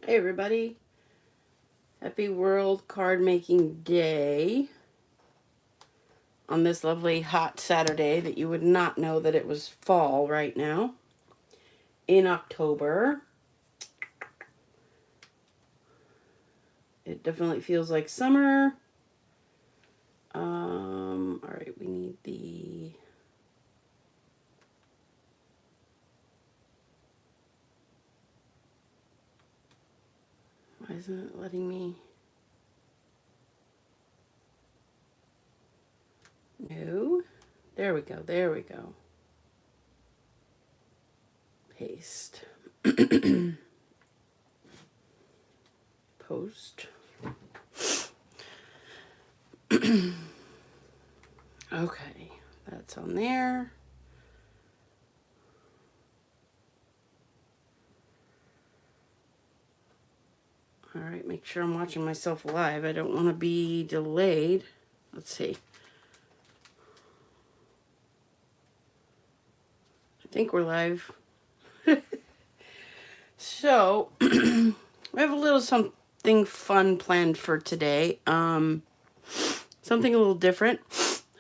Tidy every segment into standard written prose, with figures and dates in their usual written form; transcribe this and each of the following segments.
Hey everybody, happy World Card Making Day on this lovely hot Saturday that you would not know that it was fall right now in October. It definitely feels like summer. All right, we need the... Why isn't it letting me... No. There we go, there we go. Paste. Post. Okay, that's on there. All right, make sure I'm watching myself live. I don't want to be delayed. Let's see. I think we're live. So, we have a little something fun planned for today. Something a little different.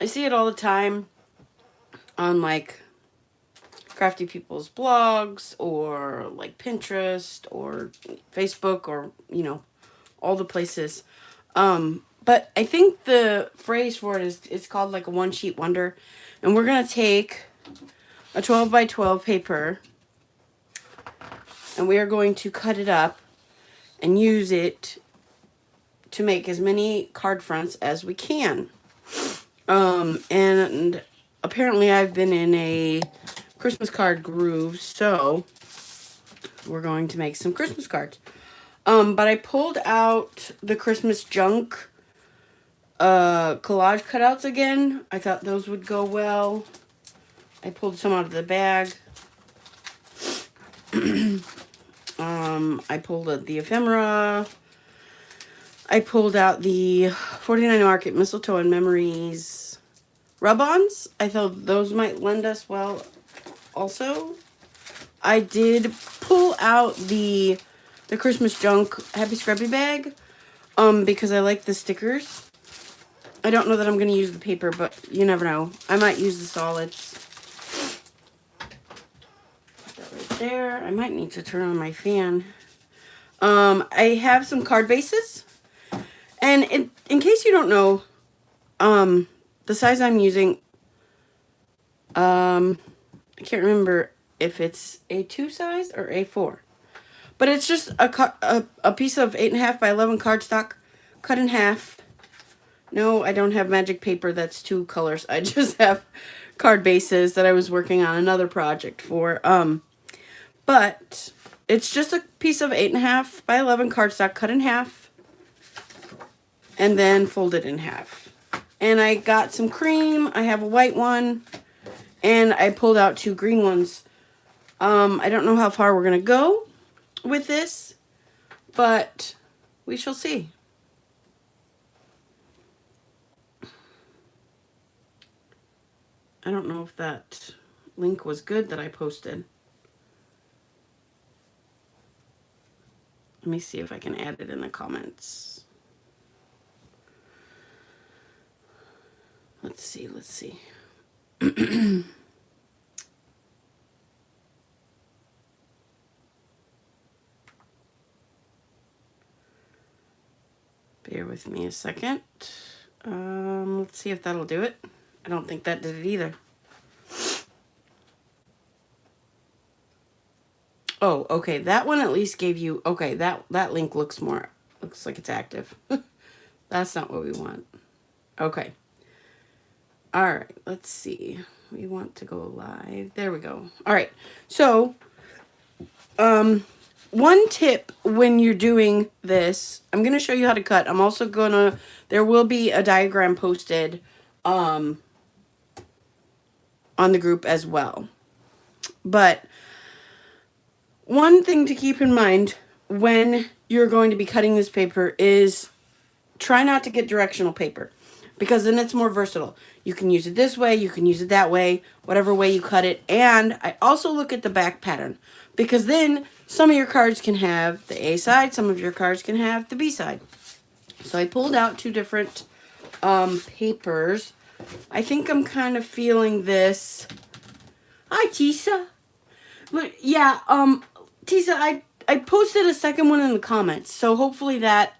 I see it all the time on like crafty people's blogs or like Pinterest or Facebook or, you know, all the places. But I think the phrase for it is it's called like a one sheet wonder. And we're going to take a 12 by 12 paper and we are going to cut it up and use it to make as many card fronts as we can. And apparently I've been in a Christmas card groove, so we're going to make some Christmas cards. But I pulled out the Christmas junk collage cutouts again. I thought those would go well. I pulled some out of the bag. I pulled out the ephemera. I pulled out the 49 Market Mistletoe and Memories rub-ons. I thought those might lend us well also. I did pull out the Christmas junk Happy Scrappy bag because I like the stickers. I don't know that I'm going to use the paper, but you never know. I might use the solids. Put that right there. I might need to turn on my fan. I have some card bases. And in case you don't know, the size I'm using, I can't remember if it's A2 size or A4. But it's just a piece of 8.5 by 11 cardstock cut in half. No, I don't have magic paper that's 2 colors. I just have card bases that I was working on another project for. But it's just a piece of 8.5 by 11 cardstock cut in half and then folded in half. And I got some cream. I have a white one. And I pulled out 2 green ones. I don't know how far we're going to go with this, but we shall see. I don't know if that link was good that I posted. Let me see if I can add it in the comments. Let's see, let's see. Bear with me a second. Let's see if that'll do it. I don't think that did it either. Oh, okay. That one at least gave you, okay, that link looks like it's active. That's not what we want. Okay. All right, let's see. We want to go live. There we go. All right. So, one tip when you're doing this, I'm going to show you how to cut. I'm also going to, there will be a diagram posted on the group as well. But one thing to keep in mind when you're going to be cutting this paper is try not to get directional paper, because then it's more versatile. You can use it this way, you can use it that way, whatever way you cut it. And I also look at the back pattern, because then some of your cards can have the A side, some of your cards can have the B side. So I pulled out two different papers. I think I'm kind of feeling this. Hi, Tisa. But yeah, Tisa, I posted a second one in the comments, so hopefully that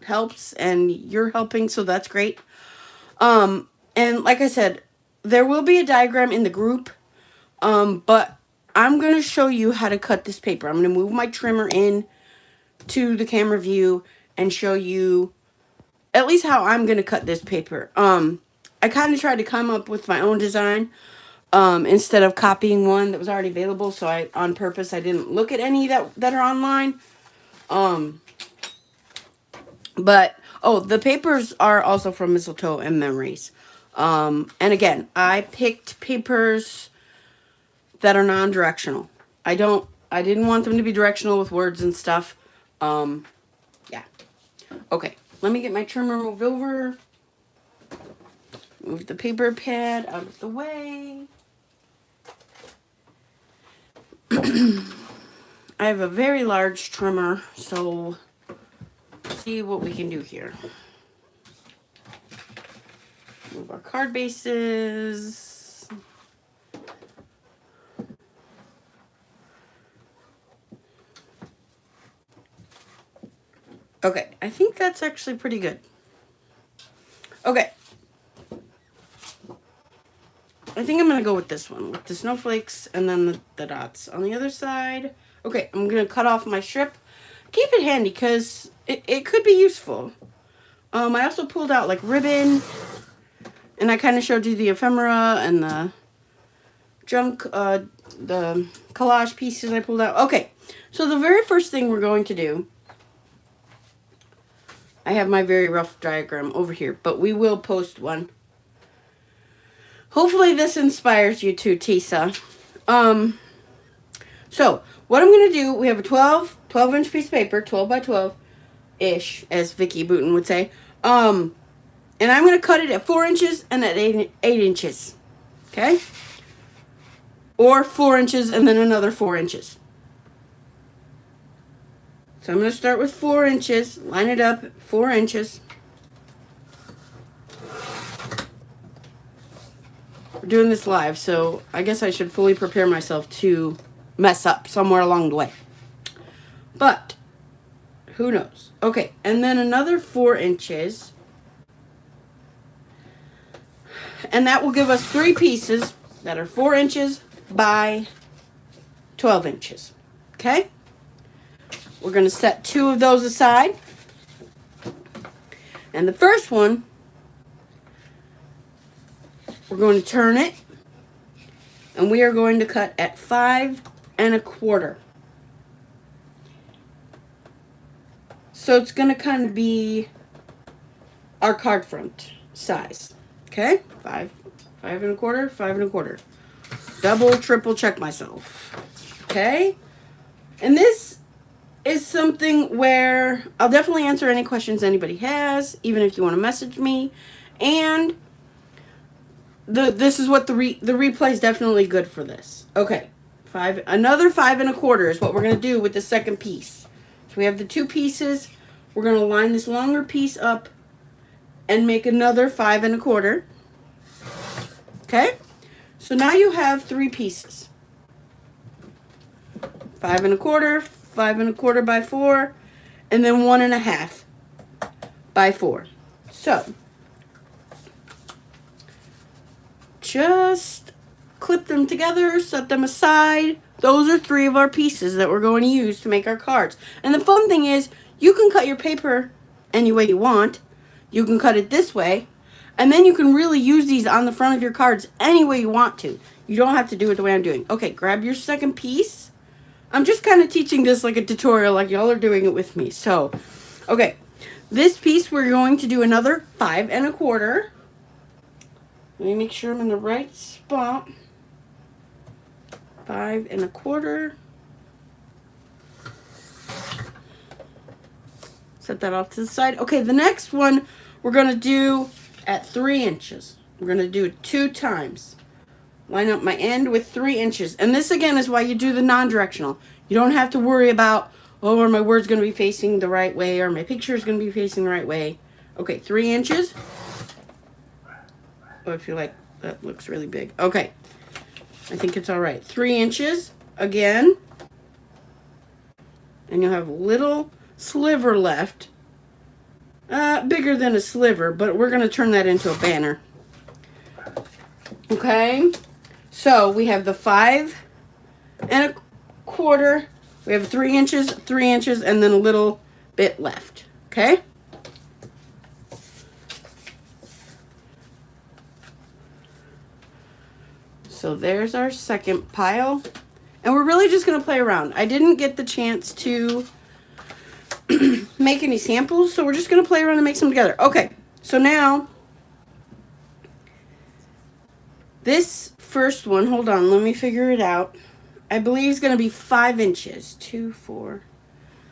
helps and you're helping, so that's great. And like I said, there will be a diagram in the group, but I'm going to show you how to cut this paper. I'm going to move my trimmer in to the camera view and show you at least how I'm going to cut this paper. I kind of tried to come up with my own design instead of copying one that was already available, so on purpose I didn't look at any that are online. But the papers are also from Mistletoe and Memories. And again, I picked papers that are non-directional. I didn't want them to be directional with words and stuff. Yeah. Okay, let me get my trimmer moved over. Move the paper pad out of the way. I have a very large trimmer, so see what we can do here. Move our card bases. Okay, I think that's actually pretty good. Okay. I think I'm going to go with this one, with the snowflakes and then the dots. On the other side, okay, I'm going to cut off my strip. Keep it handy because it could be useful. I also pulled out like ribbon, and I kind of showed you the ephemera and the junk, the collage pieces I pulled out. Okay, so the very first thing we're going to do, I have my very rough diagram over here, but we will post one. Hopefully this inspires you too, Tisa. So what I'm going to do, we have a 12-inch piece of paper, 12 by 12-ish, as Vicky Booten would say. And I'm going to cut it at 4 inches and at 8 inches. Okay? Or 4 inches and then another 4 inches. So I'm going to start with 4 inches, line it up at 4 inches. We're doing this live, so I guess I should fully prepare myself to mess up somewhere along the way. But who knows? Okay, and then another 4 inches. And that will give us 3 pieces that are 4 inches by 12 inches. Okay? We're going to set 2 of those aside. And the first one, we're going to turn it, and we are going to cut at 5 1/4. So it's going to kind of be our card front size. Okay? 5 1/4, 5 1/4. Double, triple check myself. Okay? And this is something where I'll definitely answer any questions anybody has, even if you want to message me. And this is what the replay is definitely good for this. Okay, another 5 1/4 is what we're going to do with the second piece. So we have the 2 pieces. We're going to line this longer piece up and make another 5 1/4. Okay, so now you have 3 pieces. 5 1/4, 5 1/4 by 4, and then 1 1/2 by 4. So just clip them together, set them aside, those are 3 of our pieces that we're going to use to make our cards. And the fun thing is, you can cut your paper any way you want. You can cut it this way. And then you can really use these on the front of your cards any way you want to. You don't have to do it the way I'm doing. Okay, grab your second piece. I'm just kind of teaching this like a tutorial, like y'all are doing it with me. So, okay. This piece we're going to do another 5 1/4. Let me make sure I'm in the right spot. 5 1/4. Set that off to the side. Okay, the next one we're going to do at 3 inches. We're going to do it 2 times. Line up my end with 3 inches. And this again is why you do the non-directional. You don't have to worry about, oh, are my words going to be facing the right way, or my picture is going to be facing the right way. Okay, 3 inches. Oh, I feel like that looks really big. Okay, I think it's all right. 3 inches again. And you'll have a little sliver left. Bigger than a sliver, but we're going to turn that into a banner. Okay, so we have the 5 1/4. We have 3 inches, 3 inches, and then a little bit left. Okay? So there's our second pile. And we're really just going to play around. I didn't get the chance to make any samples, so we're just going to play around and make some together. Okay, so now, this first one, hold on, let me figure it out. I believe it's going to be 5 inches. 2, 4.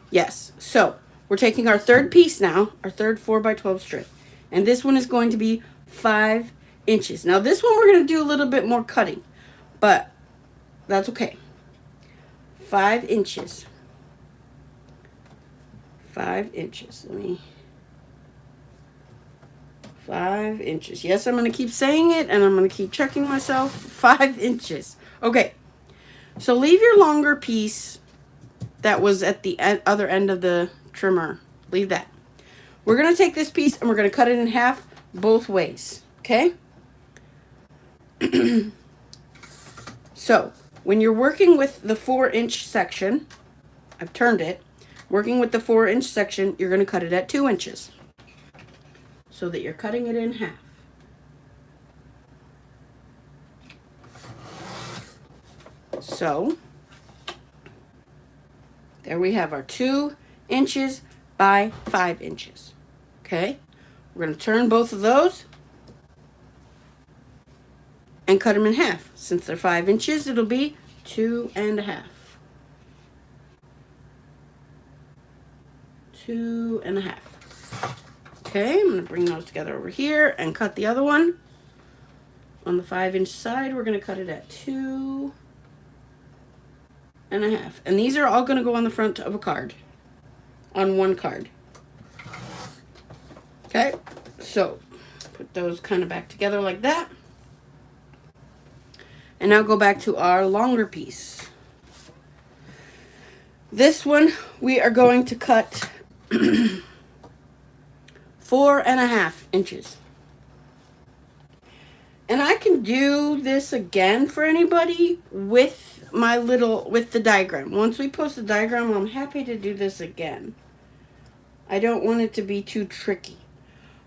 Yes, so we're taking our third piece now, our third 4x12 strip. And this one is going to be 5 inches. Now this one we're going to do a little bit more cutting, but that's okay. 5 inches. 5 inches. 5 inches. Yes, I'm going to keep saying it, and I'm going to keep checking myself. 5 inches. Okay. So leave your longer piece that was at the other end of the trimmer. Leave that. We're going to take this piece, and we're going to cut it in half both ways. Okay? So, when you're working with the 4-inch section, I've turned it. Working with the 4-inch section, you're going to cut it at 2 inches. So that you're cutting it in half. So, there we have our 2 inches by 5 inches. Okay? We're going to turn both of those and cut them in half. Since they're 5 inches, it'll be 2 1/2. 2 1/2. Okay, I'm going to bring those together over here and cut the other one. On the 5-inch side, we're going to cut it at 2 1/2. And these are all going to go on the front of a card. On one card. Okay, so put those kind of back together like that. And now go back to our longer piece. This one we are going to cut 4 1/2 inches. And I can do this again for anybody with the diagram. Once we post the diagram, I'm happy to do this again. I don't want it to be too tricky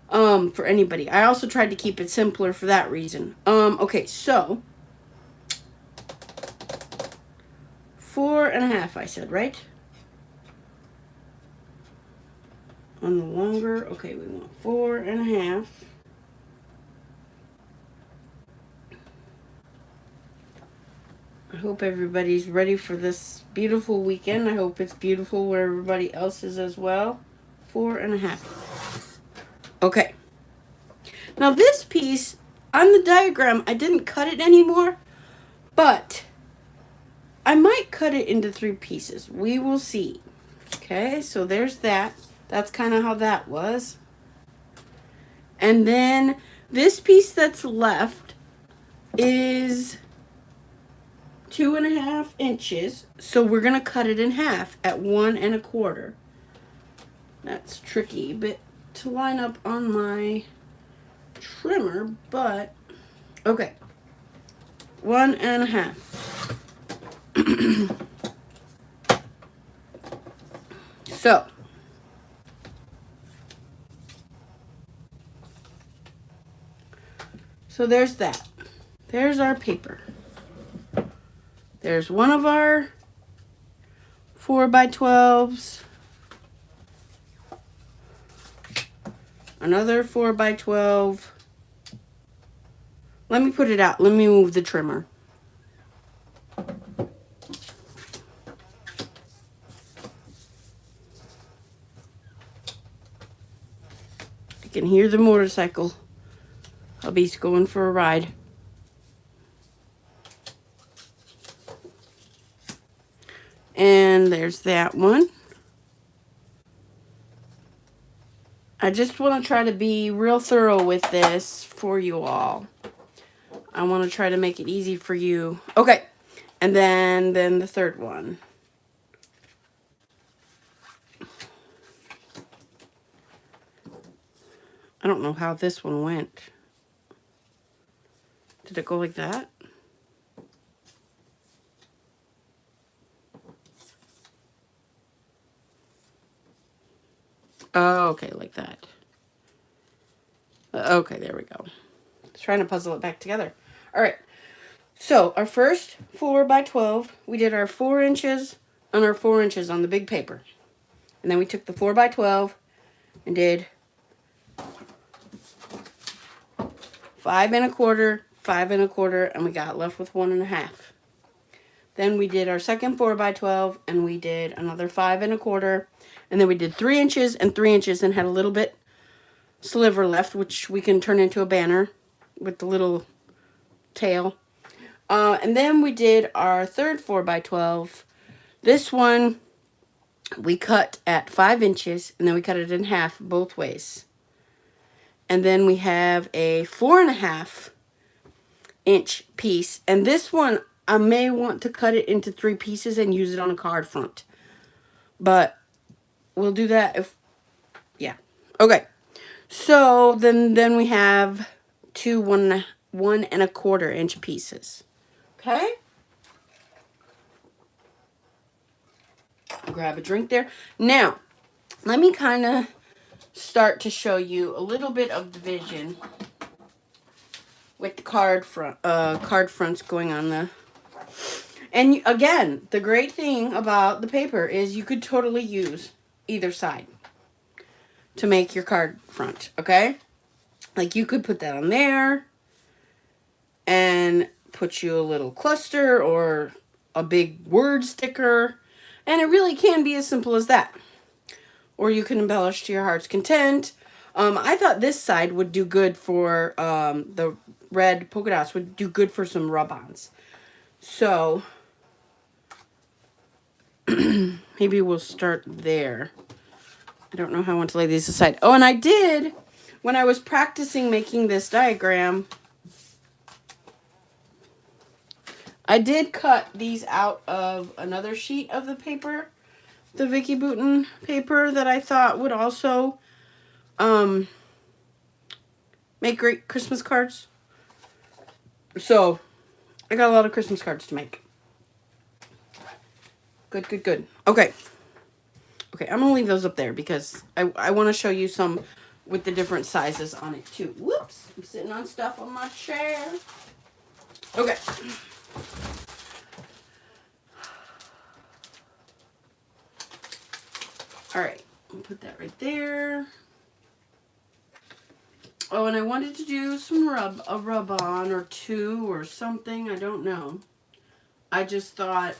for anybody. I also tried to keep it simpler for that reason. Okay, so 4 1/2, I said, right? On the longer, okay, we want 4 1/2. I hope everybody's ready for this beautiful weekend. I hope it's beautiful where everybody else is as well. 4 1/2. Okay. Now this piece, on the diagram, I didn't cut it anymore, but I might cut it into 3 pieces. We will see. Okay, so there's that. That's kind of how that was. And then this piece that's left is 2 1/2 inches. So we're going to cut it in half at 1 1/4. That's tricky, but to line up on my trimmer, but okay. 1 1/2. So there's that. There's our paper. There's one of our 4x12s. Another 4x12. Let me put it out. Let me move the trimmer. You can hear the motorcycle. Hubby's going for a ride. And there's that one. I just want to try to be real thorough with this for you all. I want to try to make it easy for you. Okay. And then the third one. I don't know how this one went. Did it go like that? Oh, okay, like that. Okay, there we go. Trying to puzzle it back together. All right. So our first 4x12, we did our 4 inches and our 4 inches on the big paper. And then we took the 4x12 and did 5 1/4, 5 1/4, and we got left with 1 1/2. Then we did our second 4x12 and we did another 5 1/4. And then we did 3 inches and 3 inches and had a little bit sliver left, which we can turn into a banner with the little tail. And then we did our third 4x12. This one we cut at 5 inches and then we cut it in half both ways. And then we have a 4 1/2 inch piece. And this one, I may want to cut it into 3 pieces and use it on a card front. But we'll do that if, yeah. Okay. So then we have 2 1 1/4 inch pieces. Okay. Grab a drink there. Now, let me kind of start to show you a little bit of division with the card fronts going on the. And again, the great thing about the paper is you could totally use either side to make your card front, okay? Like you could put that on there and put you a little cluster or a big word sticker. And it really can be as simple as that. Or you can embellish to your heart's content. I thought this side would do good for, the red polka dots would do good for some rub-ons. So, maybe we'll start there. I don't know how I want to lay these aside. Oh, and I did, when I was practicing making this diagram, I did cut these out of another sheet of the paper, the Vicky Bouton paper that I thought would also make great Christmas cards. So, I got a lot of Christmas cards to make. Good, good, good. Okay. Okay, I'm going to leave those up there because I want to show you some with the different sizes on it too. Whoops, I'm sitting on stuff on my chair. Okay. All right, I'll put that right there. Oh, and I wanted to do some a rub-on or 2 or something. I don't know. I just thought...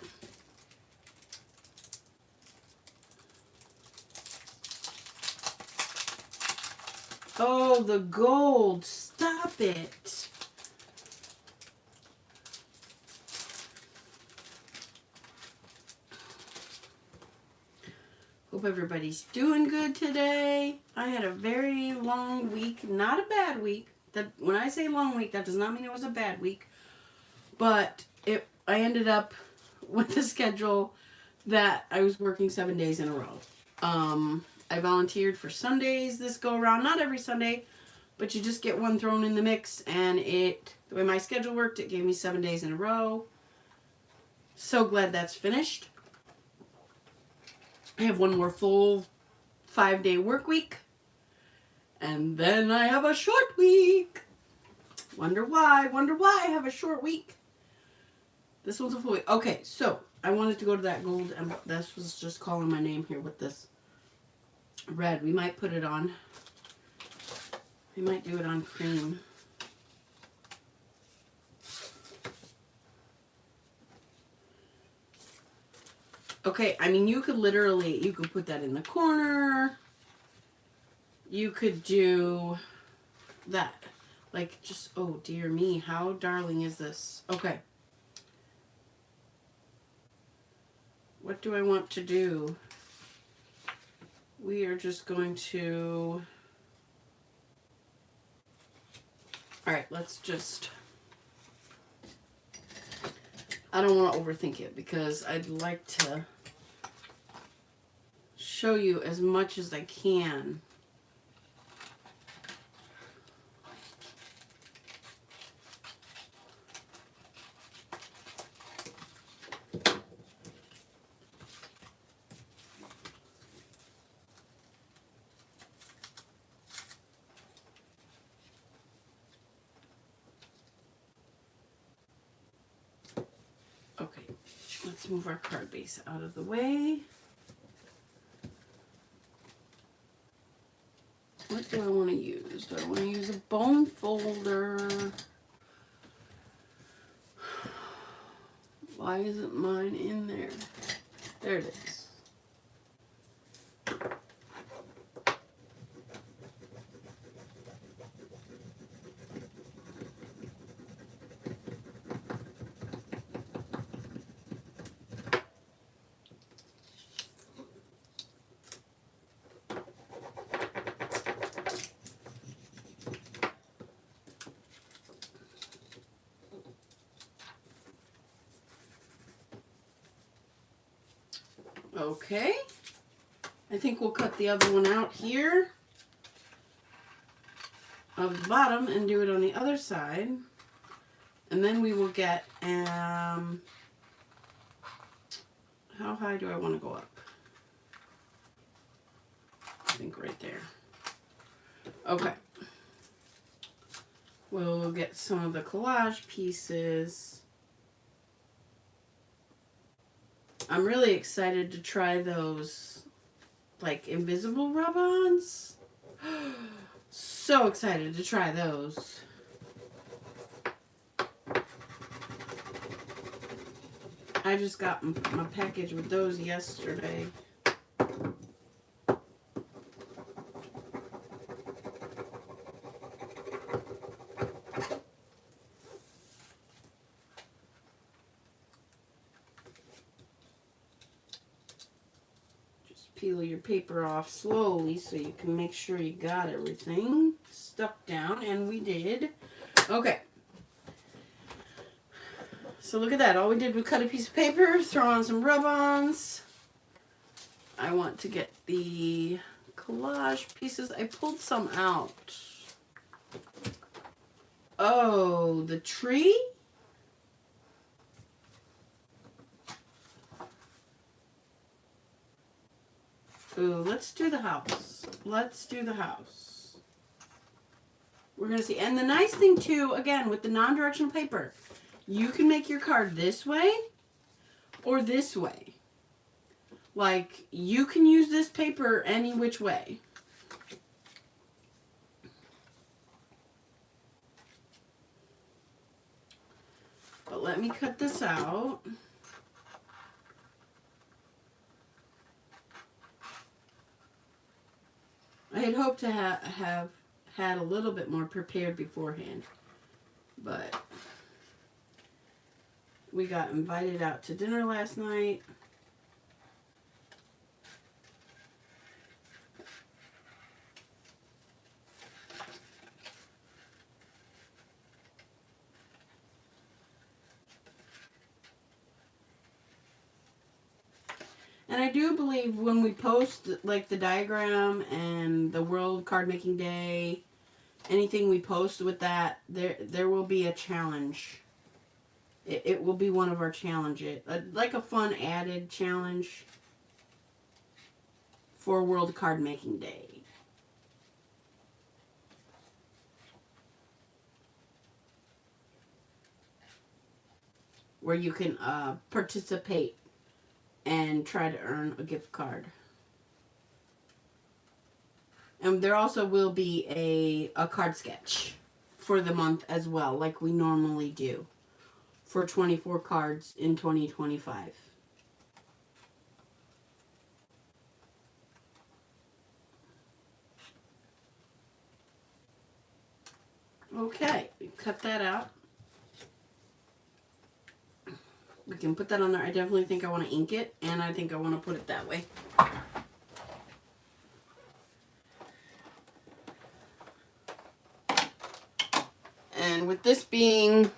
Oh, the gold. Stop it. Hope everybody's doing good today. I had a very long week. Not a bad week. That when I say long week, that does not mean it was a bad week. But I ended up with a schedule that I was working 7 days in a row. I volunteered for Sundays this go around. Not every Sunday, but you just get one thrown in the mix. And the way my schedule worked, it gave me 7 days in a row. So glad that's finished. I have one more full 5-day work week. And then I have a short week. Wonder why I have a short week. This one's a full week. Okay, so I wanted to go to that gold, and this was just calling my name here with this red. We might put it on. We might do it on cream. Okay, I mean, you could put that in the corner. You could do that. Like, just, oh dear me, how darling is this? Okay. What do I want to do? We are just going to... Alright, let's just... I don't want to overthink it because I'd like to show you as much as I can. Okay, let's move our card base out of the way. What do I want to use? Do I want to use a bone folder? Why isn't mine in there? There it is. Okay, I think we'll cut the other one out here of the bottom and do it on the other side. And then we will get, how high do I want to go up? I think right there. Okay. We'll get some of the collage pieces. I'm really excited to try those, like, invisible rub-ons. So excited to try those. I just got my package with those yesterday. Peel your paper off slowly so you can make sure you got everything stuck down, and we did. Okay. So look at that. All we did was cut a piece of paper, throw on some rub-ons. I want to get the collage pieces. I pulled some out. Oh, the tree? Ooh, let's do the house. Let's do the house. We're going to see. And the nice thing, too, again, with the non-directional paper, you can make your card this way or this way. Like, you can use this paper any which way. But let me cut this out. I had hoped to have had a little bit more prepared beforehand, but we got invited out to dinner last night. And I do believe when we post, like, the diagram and the World Card Making Day, anything we post with that, there will be a challenge. It will be one of our challenges, like a fun added challenge for World Card Making Day. Where you can participate and try to earn a gift card. And there also will be a card sketch for the month as well, like we normally do for 24 cards in 2025. Okay, cut that out. We can put that on there. I definitely think I want to ink it, and I think I want to put it that way. And with this being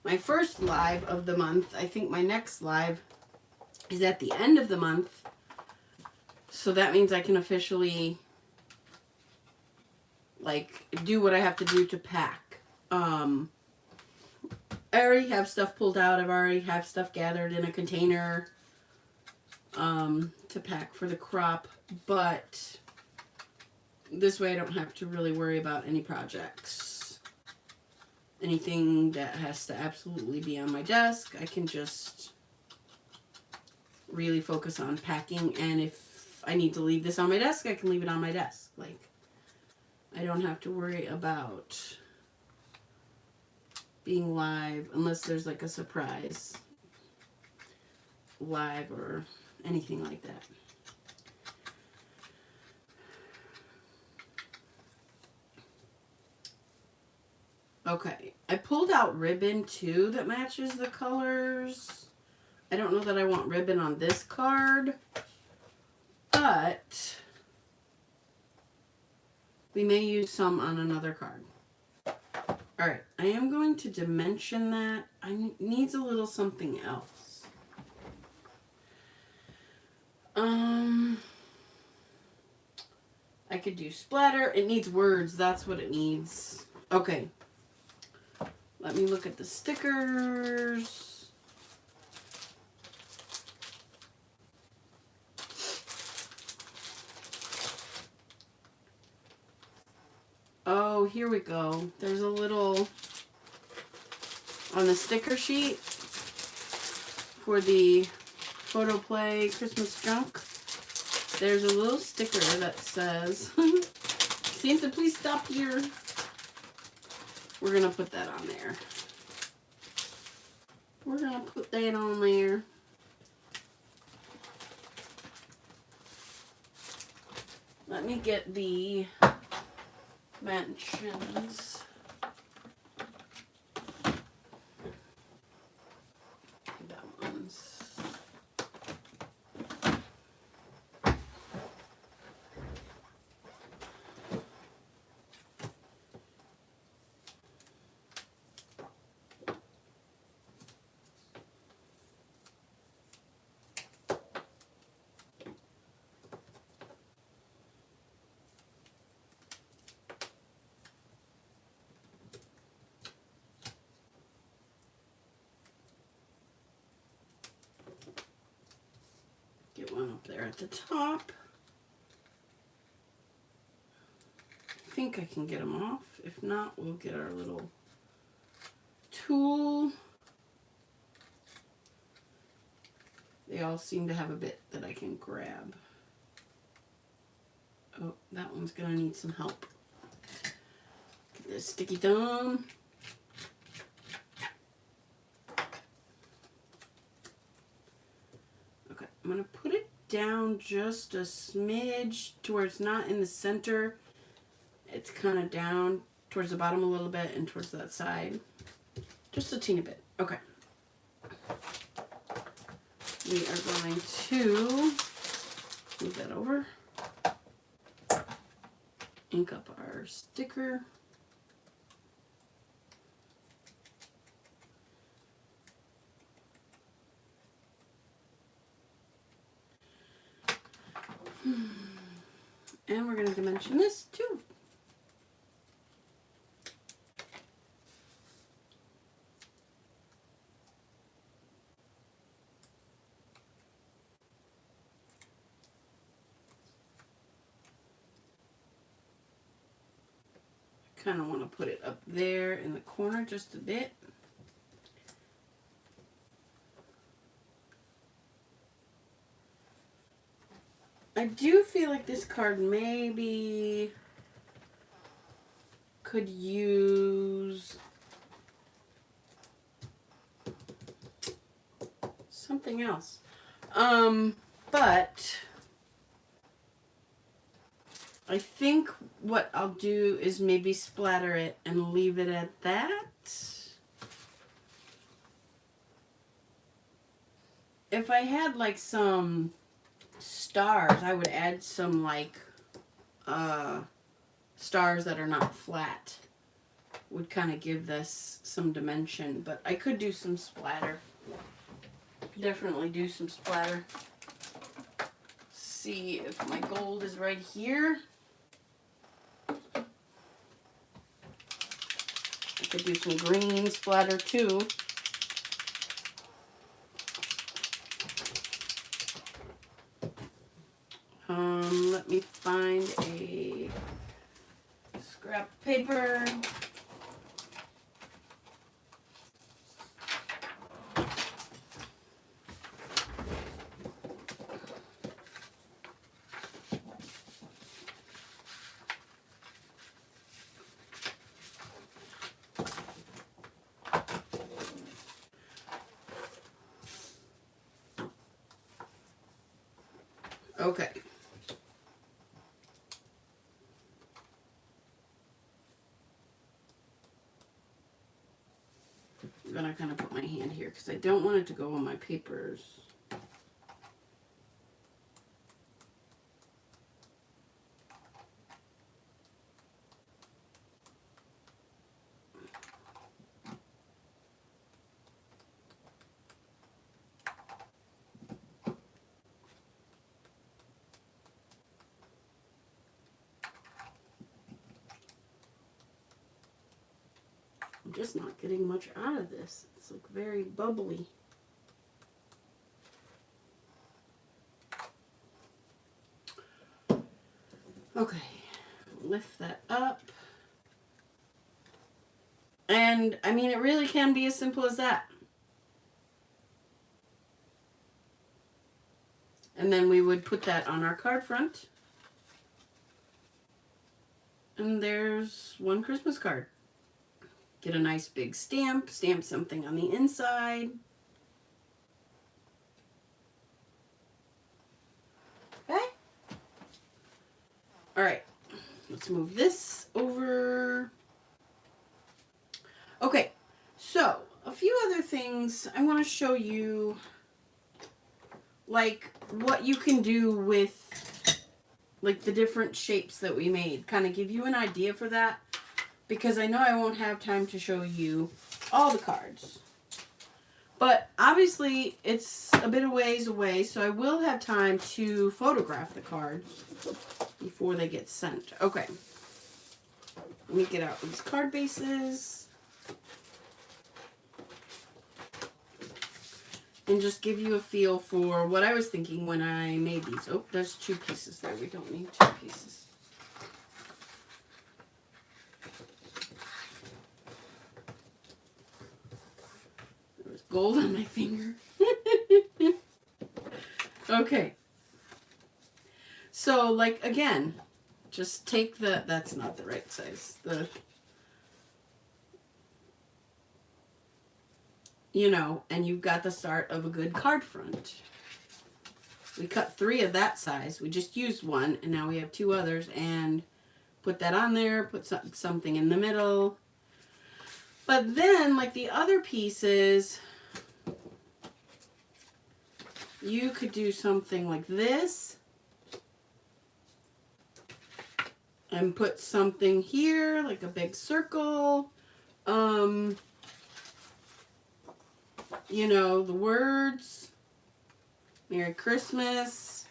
my first live of the month, I think my next live is at the end of the month. So that means I can officially, like, do what I have to do to pack. I already have stuff pulled out. I've already have stuff gathered in a container to pack for the crop. But this way I don't have to really worry about any projects. Anything that has to absolutely be on my desk, I can just really focus on packing. And if I need to leave this on my desk, I can leave it on my desk. Like, I don't have to worry about being live unless there's like a surprise live or anything like that. Okay, I pulled out ribbon too that matches the colors. I don't know that I want ribbon on this card, but we may use some on another card. Alright, I am going to dimension that. Needs a little something else. I could do splatter. It needs words. That's what it needs. Okay. Let me look at the stickers. Oh, here we go. There's a little, on the sticker sheet for the Photo Play Christmas Junk, there's a little sticker that says, Santa, please stop here. We're going to put that on there. We're going to put that on there. Let me get the mentions. That one's. Get one up there at the top. I think I can get them off. If not, we'll get our little tool. They all seem to have a bit that I can grab. Oh, that one's gonna need some help. Get this sticky thumb. Okay, I'm gonna put it down just a smidge to where it's not in the center. It's kind of down towards the bottom a little bit and towards that side. Just a teeny bit. Okay. We are going to move that over. Ink up our sticker. And we're going to dimension this too. kind of want to put it up there in the corner just a bit. I do feel like this card maybe could use something else. But I think what I'll do is maybe splatter it and leave it at that. If I had like some stars, I would add some like stars that are not flat. Would kind of give this some dimension, but I could do some splatter. Definitely do some splatter. See if my gold is right here. I could do some green splatter too. Let me find a scrap paper. Okay. I'm gonna kind of put my hand here because I don't want it to go on my papers. I'm just not getting much out of this. It's like very bubbly. Okay, lift that up. And I mean, it really can be as simple as that. And then we would put that on our card front. And there's one Christmas card. Get a nice big stamp, stamp something on the inside. Okay. All right, let's move this over. Okay, so a few other things I want to show you, like what you can do with like the different shapes that we made, kind of give you an idea for that, because I know I won't have time to show you all the cards. But obviously it's a bit of ways away, so I will have time to photograph the cards before they get sent. Okay. Let me get out these card bases. And just give you a feel for what I was thinking when I made these. Oh, there's 2 pieces there. We don't need 2 pieces. There's gold on my finger. Okay. So, like, again, just take that's not the right size. You know, and you've got the start of a good card front. We cut 3 of that size. We just used 1, and now we have 2 others, and put that on there, put something in the middle. But then, like the other pieces, you could do something like this, and put something here, like a big circle. You know, the words, Merry Christmas.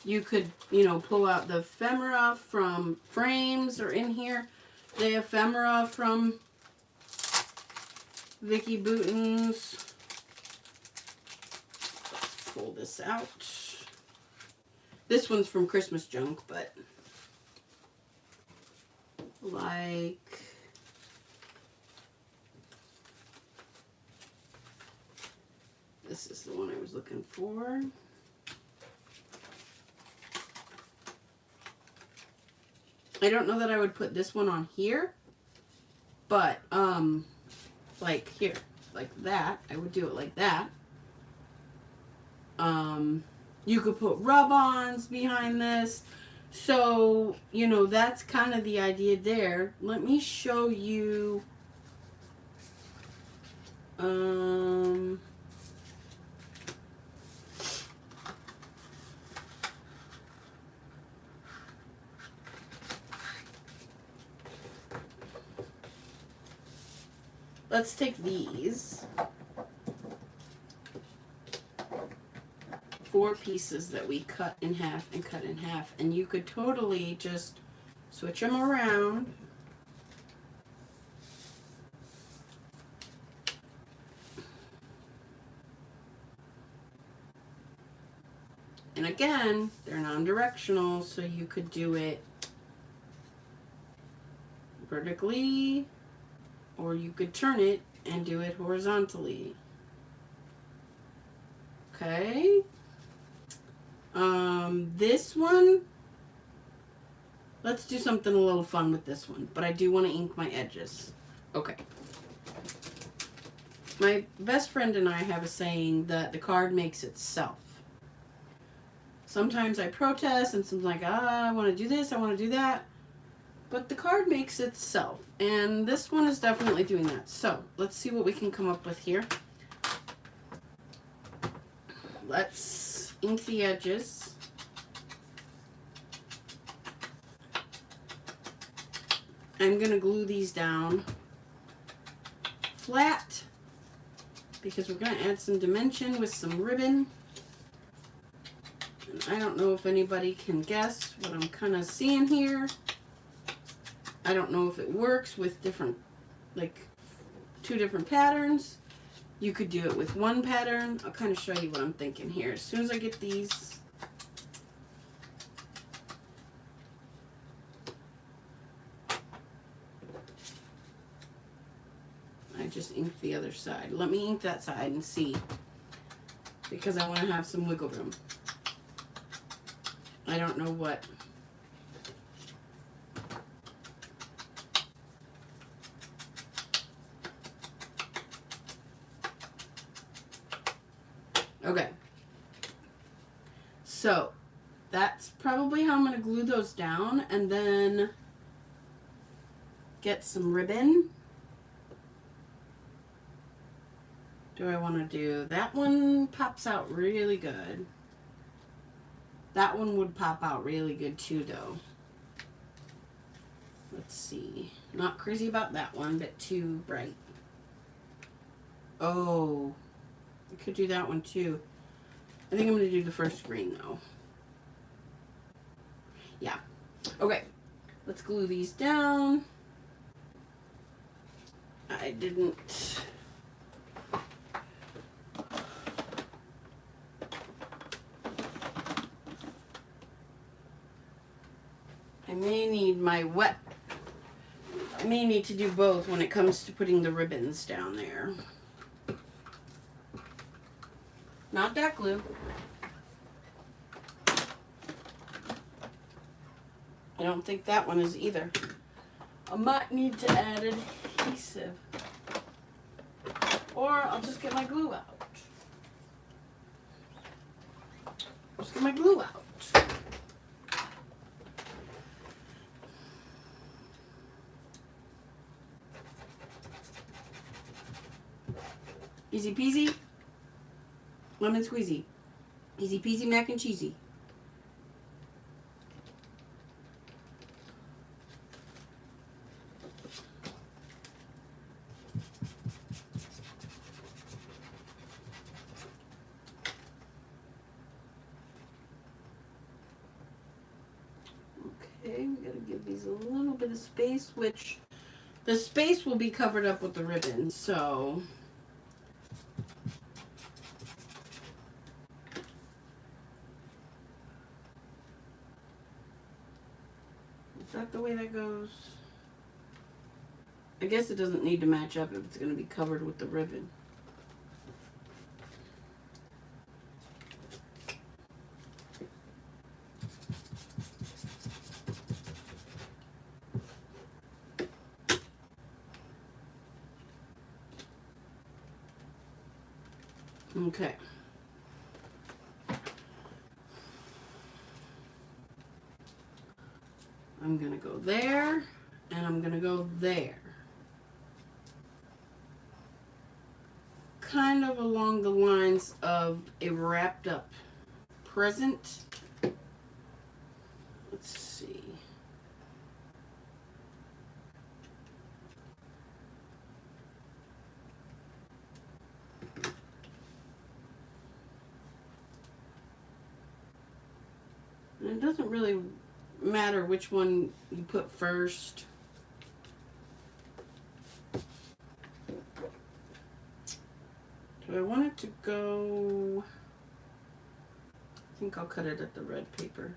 You could, you know, pull out the ephemera from frames or in here. The ephemera from Vicky Bouton's. Let's pull this out. This one's from Christmas Junk, but like this is the one I was looking for. I don't know that I would put this one on here, but like here, like that. I would do it like that. You could put rub-ons behind this. So, you know, that's kind of the idea there. Let me show you. Let's take these 4 pieces that we cut in half and cut in half, and you could totally just switch them around. And again, they're non-directional, so you could do it vertically, or you could turn it and do it horizontally. Okay. This one, let's do something a little fun with this one, but I do want to ink my edges. Okay. My best friend and I have a saying that the card makes itself. Sometimes I protest and sometimes like, I want to do this, I want to do that. But the card makes itself. And this one is definitely doing that. So let's see what we can come up with here. Let's ink the edges. I'm going to glue these down flat because we're going to add some dimension with some ribbon. And I don't know if anybody can guess what I'm kind of seeing here. I don't know if it works with different, like 2 different patterns. You could do it with one pattern. I'll kind of show you what I'm thinking here. As soon as I get these, I just ink the other side. Let me ink that side and see, because I want to have some wiggle room. I don't know what. Okay. So that's probably how I'm going to glue those down, and then get some ribbon. Do I want to do that one? Pops out really good. That one would pop out really good too, though. Let's see. Not crazy about that one, but too bright. Oh, I could do that one too. I think I'm going to do the first green though. Yeah. Okay. Let's glue these down. I didn't. I may need my wet. I may need to do both when it comes to putting the ribbons down there. Not that glue. I don't think that one is either. I might need to add adhesive. Or I'll just get my glue out. Just get my glue out. Easy peasy, lemon squeezy. Easy peasy mac and cheesy. Okay, we gotta give these a little bit of space, which the space will be covered up with the ribbon, so that the way that goes? I guess it doesn't need to match up if it's going to be covered with the ribbon. Okay. I'm going to go there, and I'm going to go there. Kind of along the lines of a wrapped up present. Let's see. And it doesn't really matter which one you put first. Do I want it to go? I think I'll cut it at the red paper.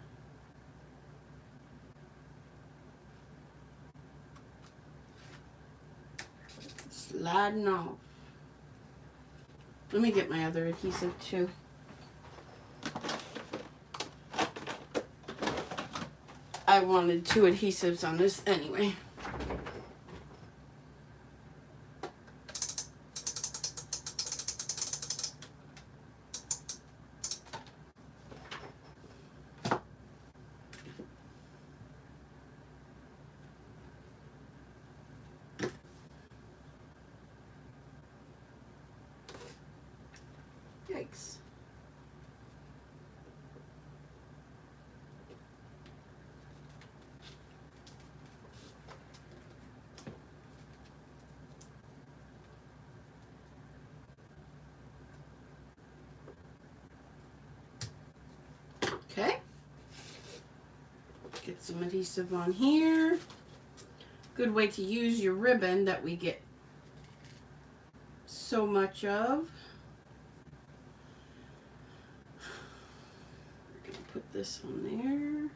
Sliding off. Let me get my other adhesive too. I wanted 2 adhesives on this anyway. Yikes. Okay. Get some adhesive on here. Good way to use your ribbon that we get so much of. We're going to put this on there.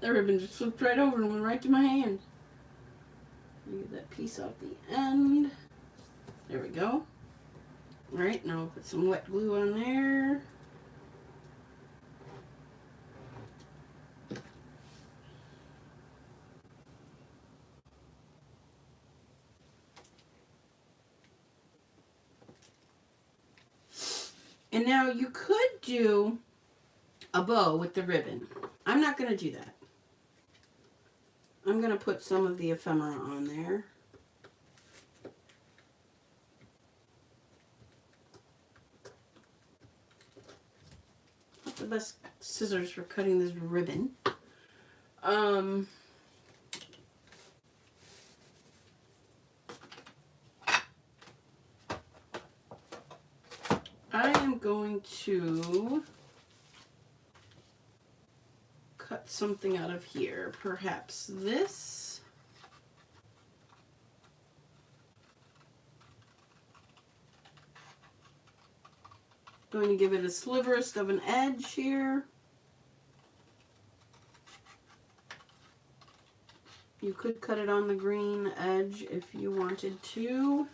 The ribbon just slipped right over and went right to my hand. Get that piece off the end. There we go. Alright, now I'll put some wet glue on there. And now you could do a bow with the ribbon. I'm not going to do that. I'm going to put some of the ephemera on there. Not the best scissors for cutting this ribbon. I am going to cut something out of here. Perhaps this. Going to give it a sliverest of an edge here. You could cut it on the green edge if you wanted to.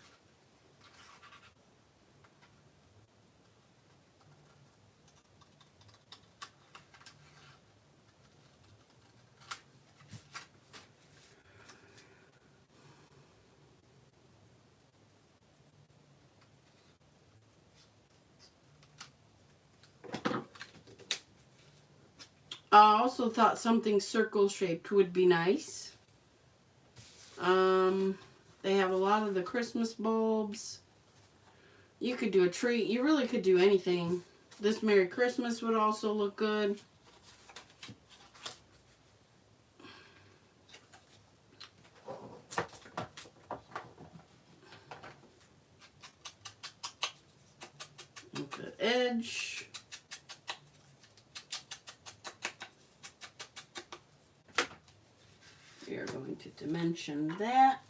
I also thought something circle shaped would be nice. They have a lot of the Christmas bulbs. You could do a tree. You really could do anything. This Merry Christmas would also look good. Good edge. We are going to dimension that.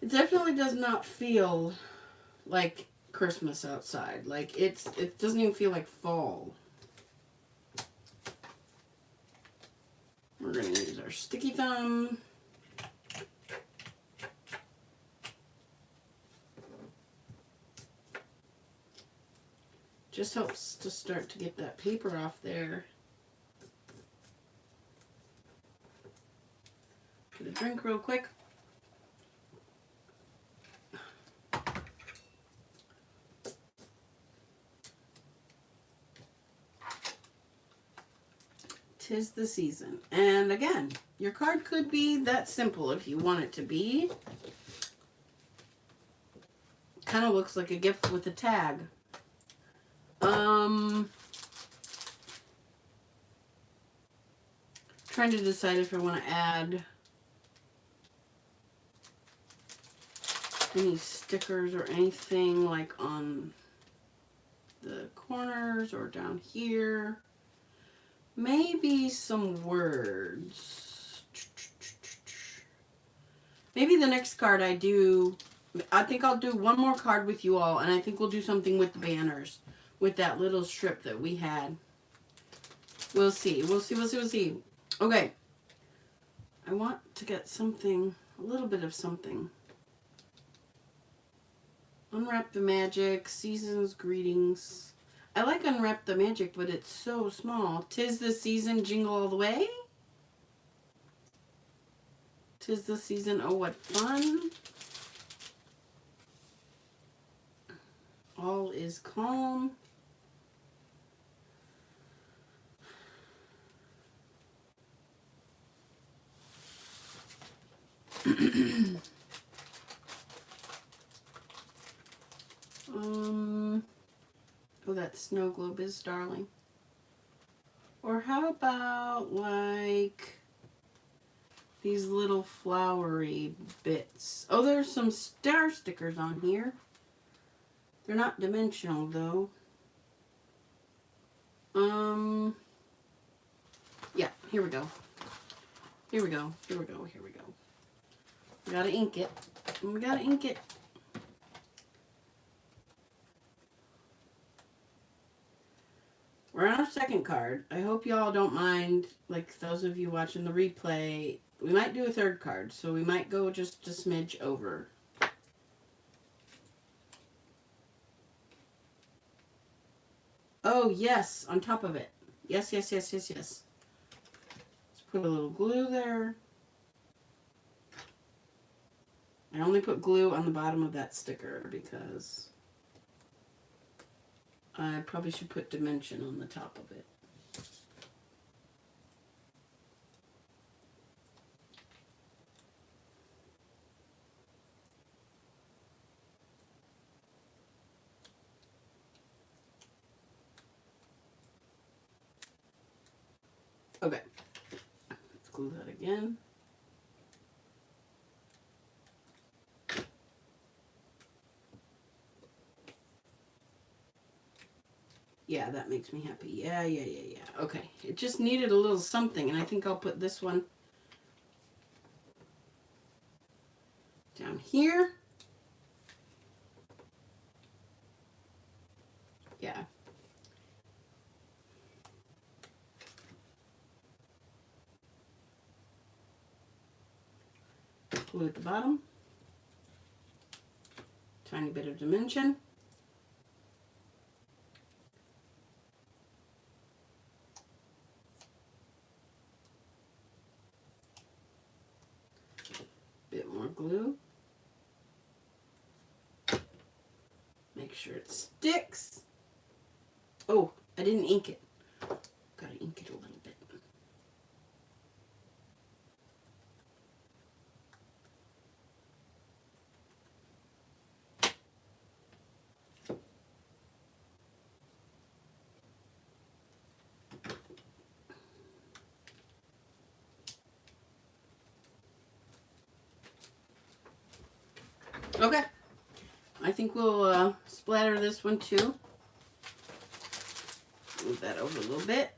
It definitely does not feel like Christmas outside. Like it doesn't even feel like fall. We're gonna use our sticky thumb. Just helps to start to get that paper off there. Get a drink real quick. Tis the season. And again, your card could be that simple if you want it to be. Kind of looks like a gift with a tag. Trying to decide if I want to add any stickers or anything like on the corners or down here. Maybe some words. Maybe the next card I think I'll do one more card with you all, and I think we'll do something with the banners, with that little strip that we had. We'll see. We'll see. Okay. I want to get something, a little bit of something. Unwrap the Magic, Season's Greetings. I like Unwrap the Magic, but it's so small. 'Tis the season, jingle all the way. 'Tis the season, oh what fun. All is calm. Oh, that snow globe is darling. Or how about like these little flowery bits? Oh, there's some star stickers on here. They're not dimensional though. Yeah, here we go. Here we go. We gotta ink it. We're on our second card. I hope y'all don't mind, like those of you watching the replay. We might do a third card, so we might go just a smidge over. Oh, yes, on top of it. Yes. Let's put a little glue there. I only put glue on the bottom of that sticker because I probably should put dimension on the top of it. Okay, let's glue that again. Yeah, that makes me happy. Yeah. Okay, it just needed a little something, and I think I'll put this one down here. Yeah. Glue at the bottom. Tiny bit of dimension. Bit more glue. Make sure it sticks. Oh, I didn't ink it. Gotta ink it a little bit. Okay, I think we'll splatter this one too. Move that over a little bit.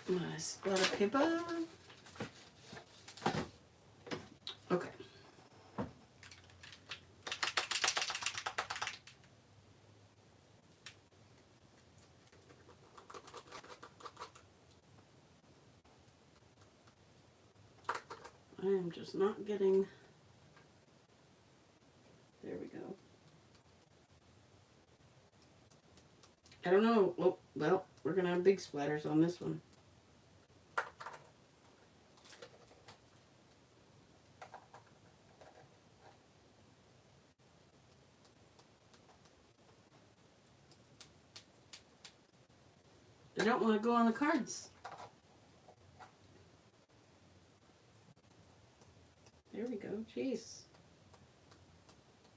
My splatter paper. I am just not getting... There we go. I don't know. Oh, well, we're going to have big splatters on this one. They don't want to go on the cards. There we go. Jeez.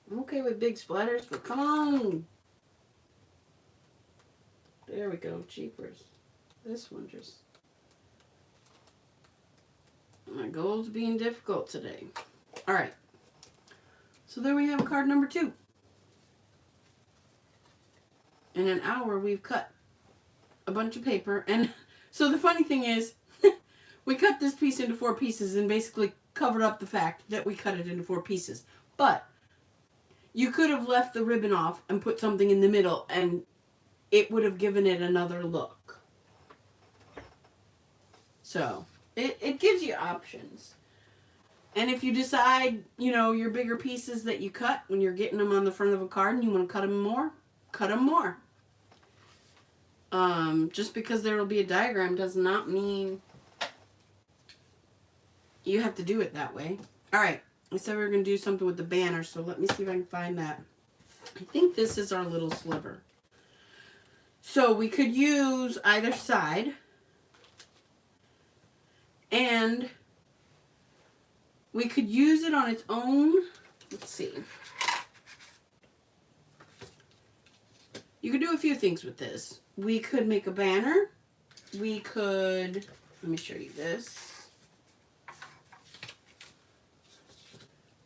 I'm okay with big splatters, but come on. There we go. Jeepers. This one just... My goal's being difficult today. All right. So there we have card number 2. In an hour, we've cut a bunch of paper. And so the funny thing is, we cut this piece into 4 pieces and basically covered up the fact that we cut it into 4 pieces. But you could have left the ribbon off and put something in the middle, and it would have given it another look. So, it gives you options. And if you decide, you know, your bigger pieces that you cut when you're getting them on the front of a card and you want to cut them more, cut them more. Just because there will be a diagram does not mean you have to do it that way. All right. I said we were going to do something with the banner, so let me see if I can find that. I think this is our little sliver. So we could use either side. And we could use it on its own. Let's see. You could do a few things with this. We could make a banner. We could, let me show you this.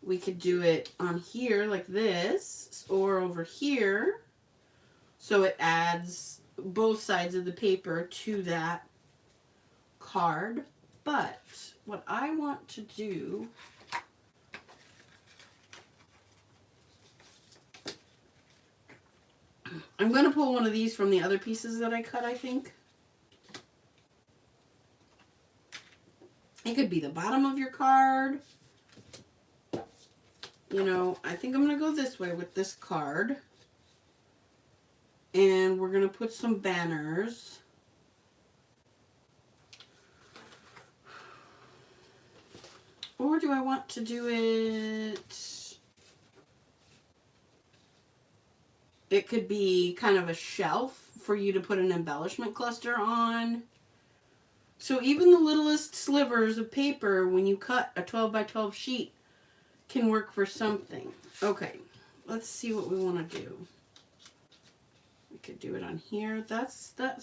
We could do it on here like this, or over here. So it adds both sides of the paper to that card. But what I want to do I'm going to pull one of these from the other pieces that I cut, I think. It could be the bottom of your card. You know, I think I'm going to go this way with this card. And we're going to put some banners. Or do I want to do it... It could be kind of a shelf for you to put an embellishment cluster on. So even the littlest slivers of paper, when you cut a 12 by 12 sheet, can work for something. Okay, let's see what we want to do. We could do it on here. That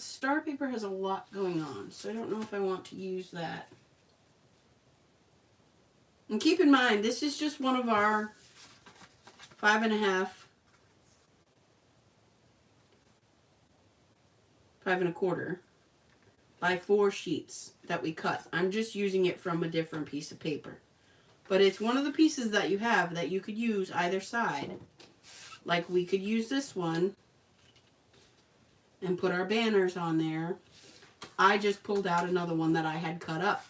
star paper has a lot going on, so I don't know if I want to use that. And keep in mind, this is just one of our 5.5, 5 1/4 by 4 sheets that we cut. I'm just using it from a different piece of paper. But it's one of the pieces that you have that you could use either side. Like we could use this one and put our banners on there. I just pulled out another one that I had cut up.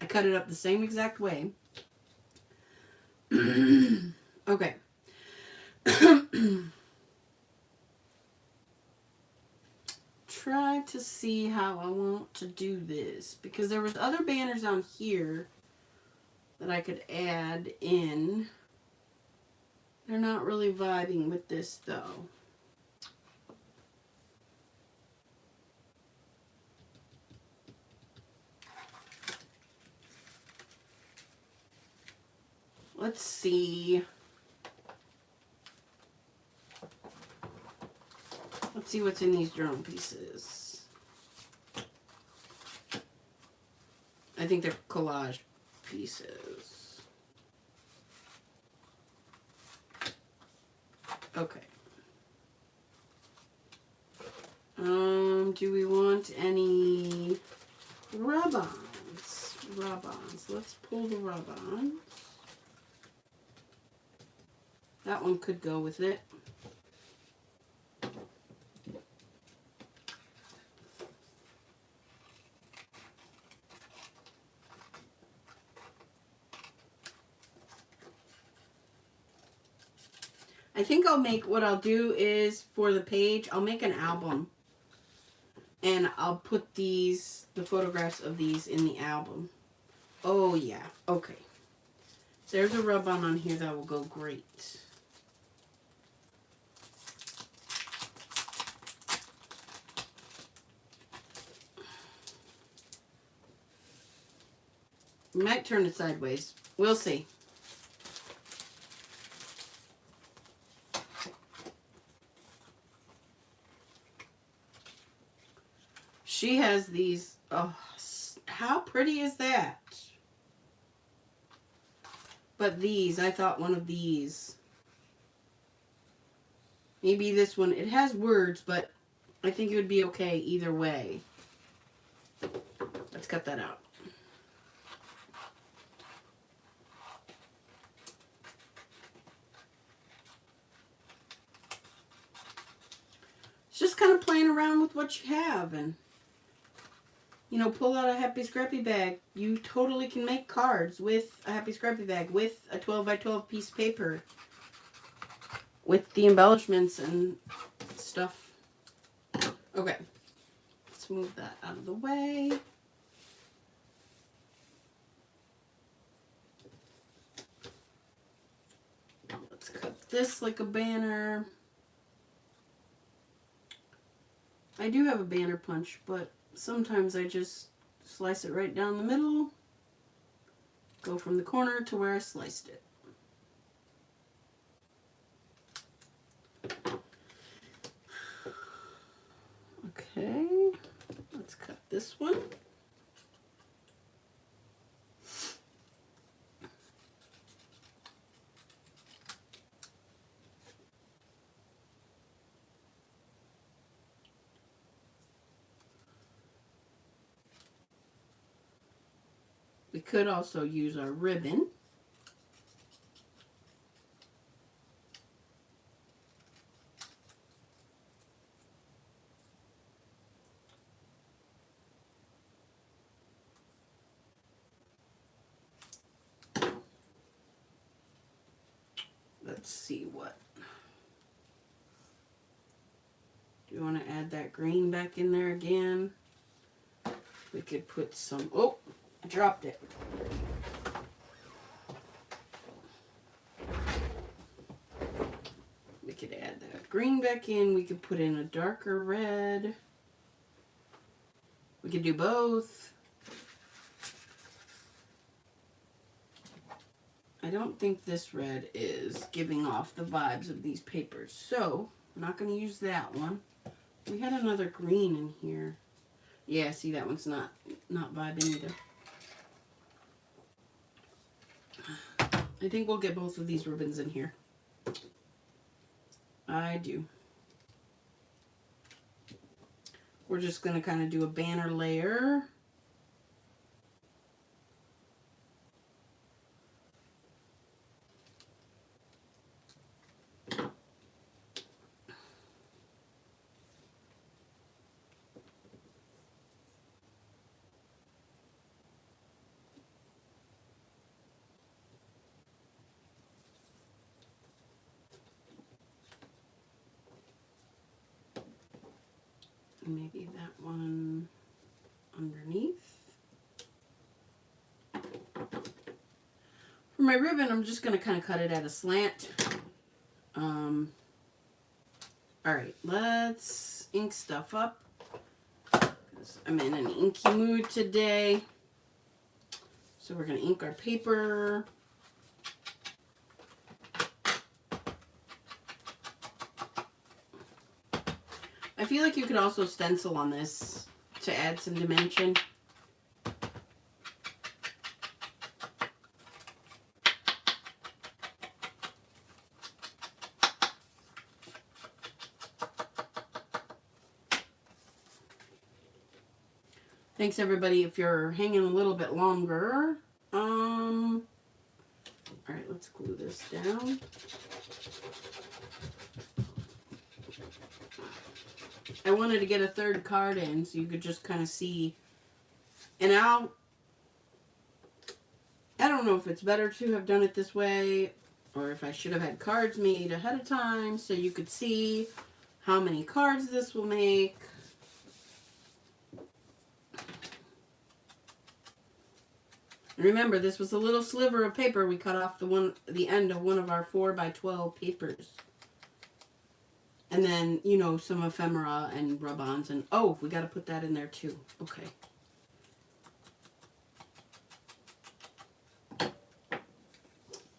I cut it up the same exact way. Okay. Try to see how I want to do this, because there was other banners on here that I could add in. They're not really vibing with this though. Let's see. Let's see what's in these journal pieces. I think they're collage pieces. Okay. Do we want any rub-ons? Rub-ons. Let's pull the rub-ons. That one could go with it. I think I'll make, what I'll do is, for the page, I'll make an album. And I'll put these, the photographs of these in the album. Oh, yeah. Okay. There's a rub-on on here that will go great. We might turn it sideways. We'll see. She has these. Oh, how pretty is that? But these, I thought one of these. Maybe this one. It has words, but I think it would be okay either way. Let's cut that out. It's just kind of playing around with what you have and, you know, pull out a Happy Scrappy bag. You totally can make cards with a Happy Scrappy bag, with a 12 by 12 piece of paper, with the embellishments and stuff. Okay, let's move that out of the way. Let's cut this like a banner. I do have a banner punch, but sometimes I just slice it right down the middle, go from the corner to where I sliced it. Okay, let's cut this one. We could also use our ribbon. Let's see what. Do you want to add that green back in there again? We could put some, oh, I dropped it. We could add that green back in. We could put in a darker red. We could do both. I don't think this red is giving off the vibes of these papers, so I'm not going to use that one. We had another green in here. Yeah, see, that one's not vibing either. I think we'll get both of these ribbons in here. I do. We're just going to kind of do a banner layer. Maybe that one underneath. For my ribbon, I'm just going to kind of cut it at a slant. All right, let's ink stuff up. I'm in an inky mood today. So we're going to ink our paper. I feel like you could also stencil on this to add some dimension. Thanks everybody if you're hanging a little bit longer. All right, let's glue this down. I wanted to get a third card in so you could just kind of see. And I don't know if it's better to have done it this way or if I should have had cards made ahead of time so you could see how many cards this will make. Remember, this was a little sliver of paper we cut off the end of one of our 4x12 papers. And then, you know, some ephemera and rub-ons. And, oh, we got to put that in there too. Okay.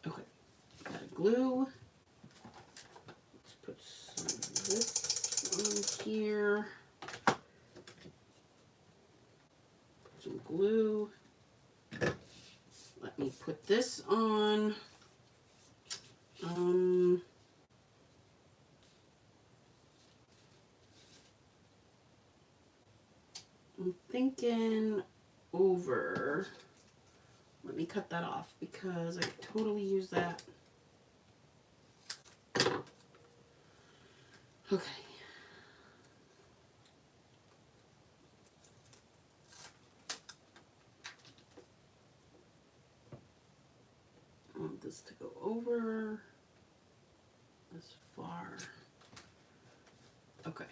Okay. Got a glue. Let's put some of this on here. Put some glue. Let me put this on. I'm thinking over. Let me cut that off because I could totally use that. Okay. I want this to go over as far. Okay.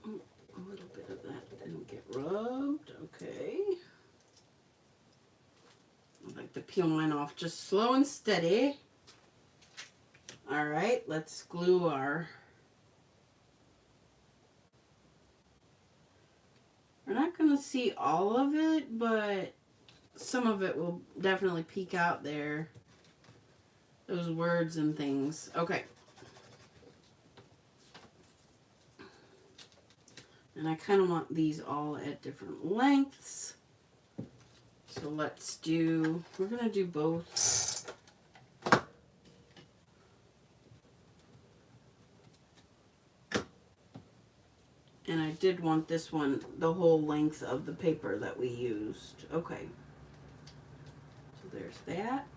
A little bit of that didn't get rubbed. Okay. I like to peel mine off just slow and steady. All right, let's glue our... We're not going to see all of it, but some of it will definitely peek out there. Those words and things. Okay. And I kind of want these all at different lengths. So let's do, we're going to do both. And I did want this one the whole length of the paper that we used. Okay. So there's that.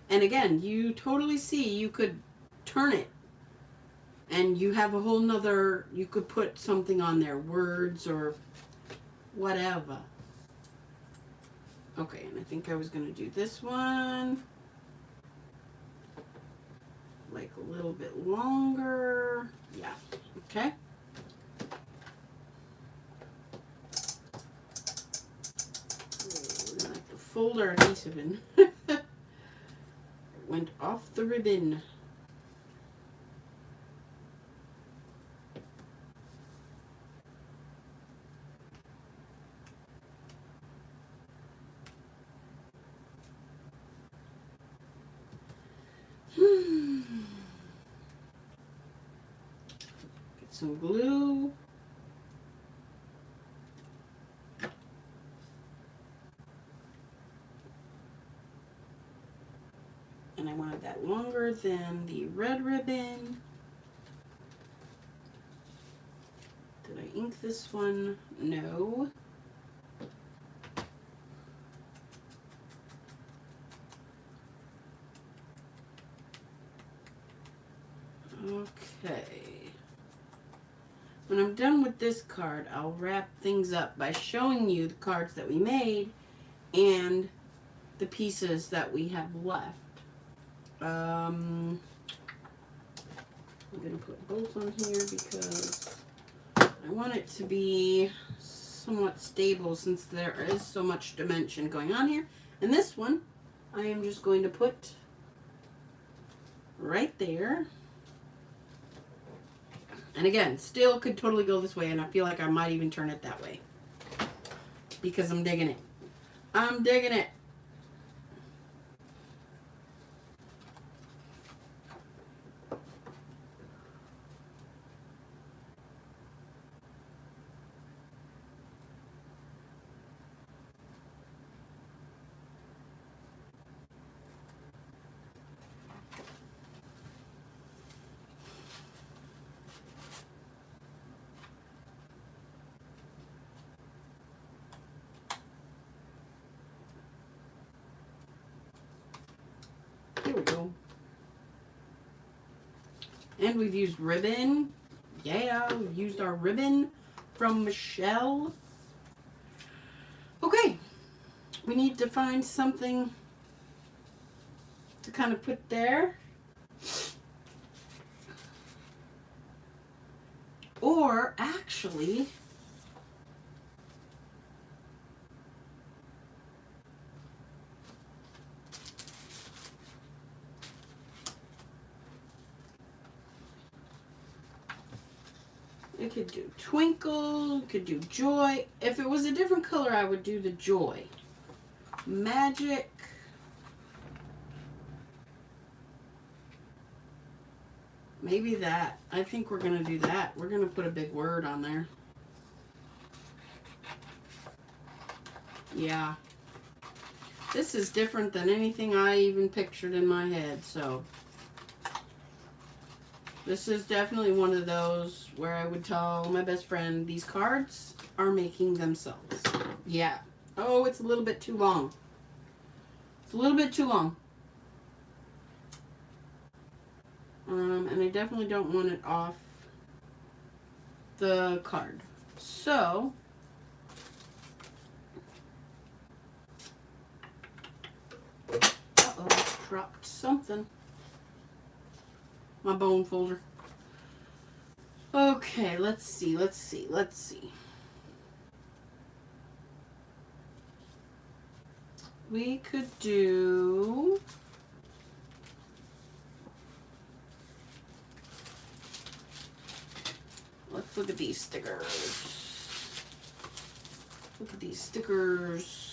And again, you totally see you could turn it. And you have a whole nother, you could put something on there, words or whatever. Okay, and I think I was going to do this one. Like a little bit longer. Yeah, okay. Oh, like the folder adhesive in. It went off the ribbon. Get some glue. And I wanted that longer than the red ribbon. Did I ink this one? No. Okay. When I'm done with this card, I'll wrap things up by showing you the cards that we made and the pieces that we have left. I'm going to put both on here because I want it to be somewhat stable since there is so much dimension going on here. And this one, I am just going to put right there. And again, still could totally go this way, and I feel like I might even turn it that way. Because I'm digging it. I'm digging it. And we've used ribbon. Yeah, we've used our ribbon from Michelle. Okay, we need to find something to kind of put there. Or actually, it could do twinkle, it could do joy. If it was a different color, I would do the joy. Magic. Maybe that. I think we're going to do that. We're going to put a big word on there. Yeah. This is different than anything I even pictured in my head, so. This is definitely one of those where I would tell my best friend, these cards are making themselves. Yeah. Oh, it's a little bit too long. It's a little bit too long. And I definitely don't want it off the card. So, uh-oh, dropped something. My bone folder. Okay, let's see. We could do... Let's look at these stickers. Look at these stickers.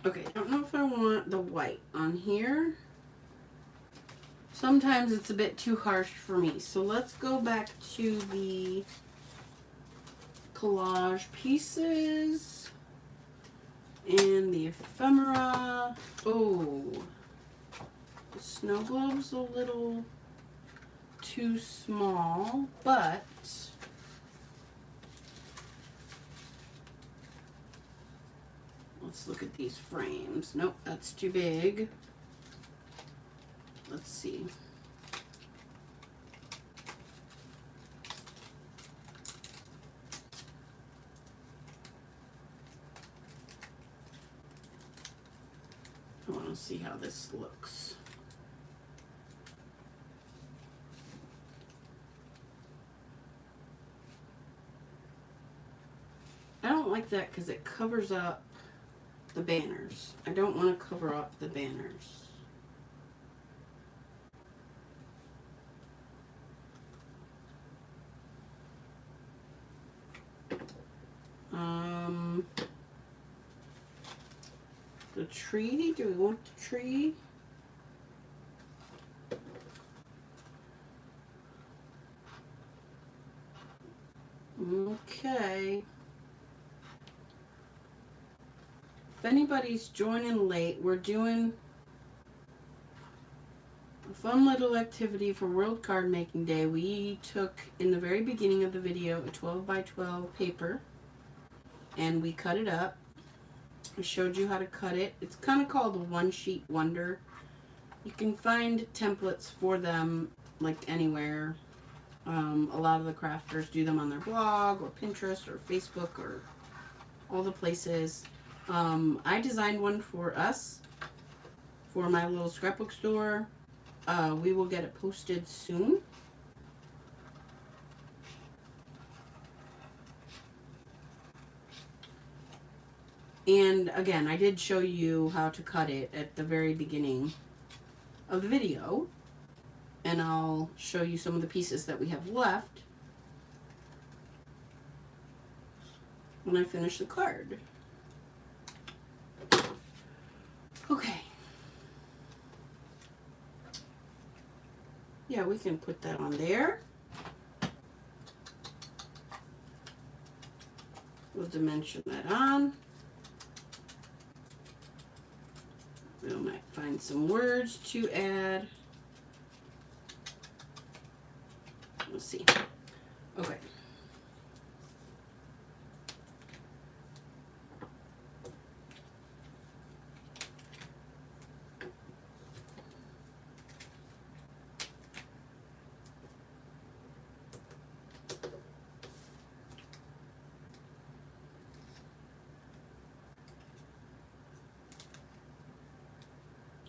Okay, I don't know if I want the white on here. Sometimes it's a bit too harsh for me. So let's go back to the collage pieces and the ephemera. Oh, the snow globe's a little too small, but let's look at these frames. Nope, that's too big. Let's see. I want to see how this looks. I don't like that because it covers up the banners. I don't want to cover up the banners. The tree, do we want the tree? Okay. If anybody's joining late, we're doing a fun little activity for World Card Making Day. We took, in the very beginning of the video, a 12 by 12 paper and we cut it up. I showed you how to cut it. It's kind of called a one sheet wonder. You can find templates for them like anywhere. A lot of the crafters do them on their blog or Pinterest or Facebook or all the places. I designed one for us for my little scrapbook store. We will get it posted soon. And again, I did show you how to cut it at the very beginning of the video. And I'll show you some of the pieces that we have left when I finish the card. Okay. Yeah, we can put that on there. We'll dimension that on. We might find some words to add. Let's see. Okay.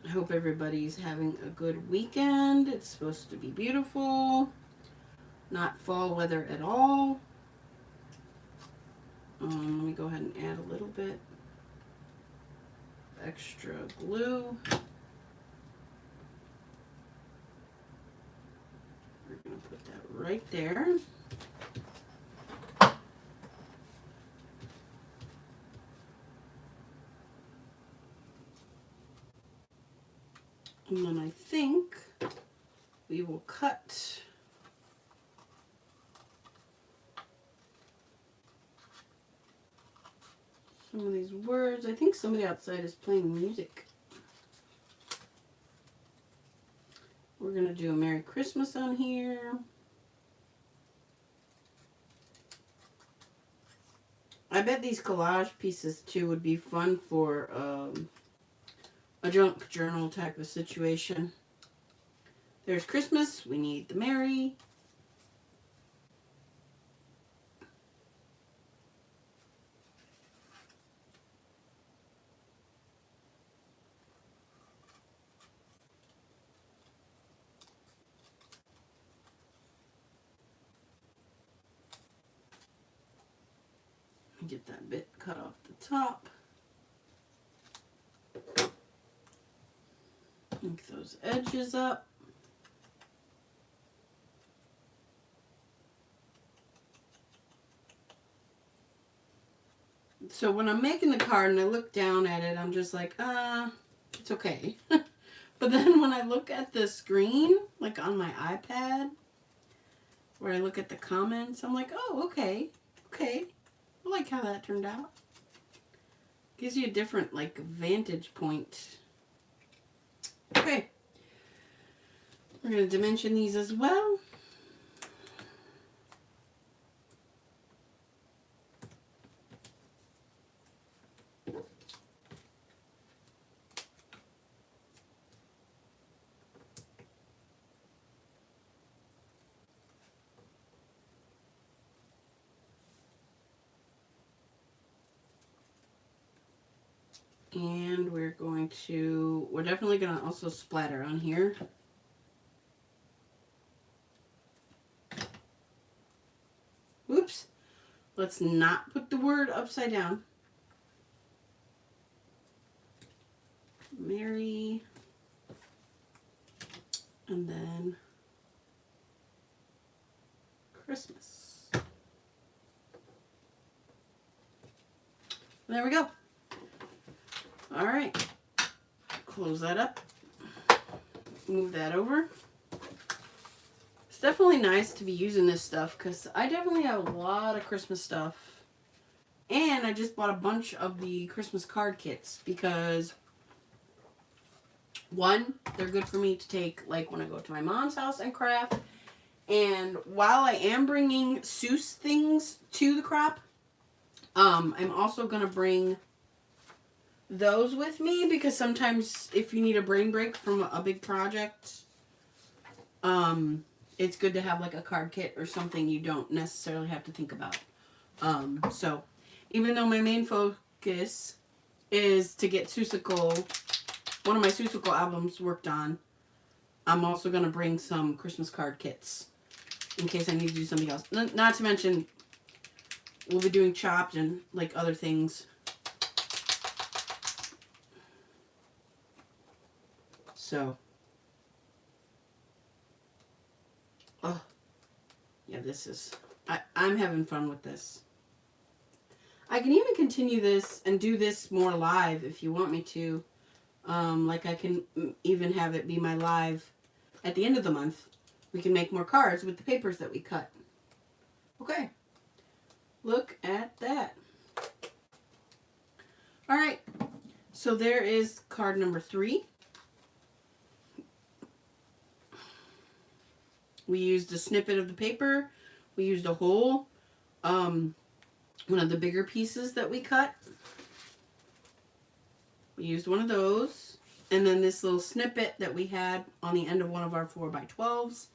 I hope everybody's having a good weekend. It's supposed to be beautiful. Not fall weather at all. Let me go ahead and add a little bit extra glue. We're going to put that right there. And then I think we will cut some of these words. I think somebody outside is playing music. We're going to do a Merry Christmas on here. I bet these collage pieces too would be fun for a junk journal type of situation. There's Christmas. We need the Merry. Get that bit cut off the top. Ink those edges up. So when I'm making the card and I look down at it, I'm just like, it's okay. But then when I look at the screen, like on my iPad, where I look at the comments, I'm like, oh, okay. I like how that turned out. Gives you a different, like, vantage point. Okay. We're going to dimension these as well. And we're definitely going to also splatter on here. Oops. Let's not put the word upside down. Merry. And then Christmas. There we go. All right. Close that up. Move that over. It's definitely nice to be using this stuff because I definitely have a lot of Christmas stuff. And I just bought a bunch of the Christmas card kits because, one, they're good for me to take like when I go to my mom's house and craft. And while I am bringing Seuss things to the crop, I'm also going to bring those with me because sometimes if you need a brain break from a big project, it's good to have like a card kit or something you don't necessarily have to think about. So even though my main focus is to get one of my Seussical albums worked on, I'm also going to bring some Christmas card kits in case I need to do something else. Not to mention, we'll be doing Chopped and like other things. So, oh, yeah, I'm having fun with this. I can even continue this and do this more live if you want me to. Like I can even have it be my live at the end of the month. We can make more cards with the papers that we cut. Okay. Look at that. All right, so there is card number 3. We used a snippet of the paper. We used a whole, one of the bigger pieces that we cut. We used one of those. And then this little snippet that we had on the end of one of our 4x12s.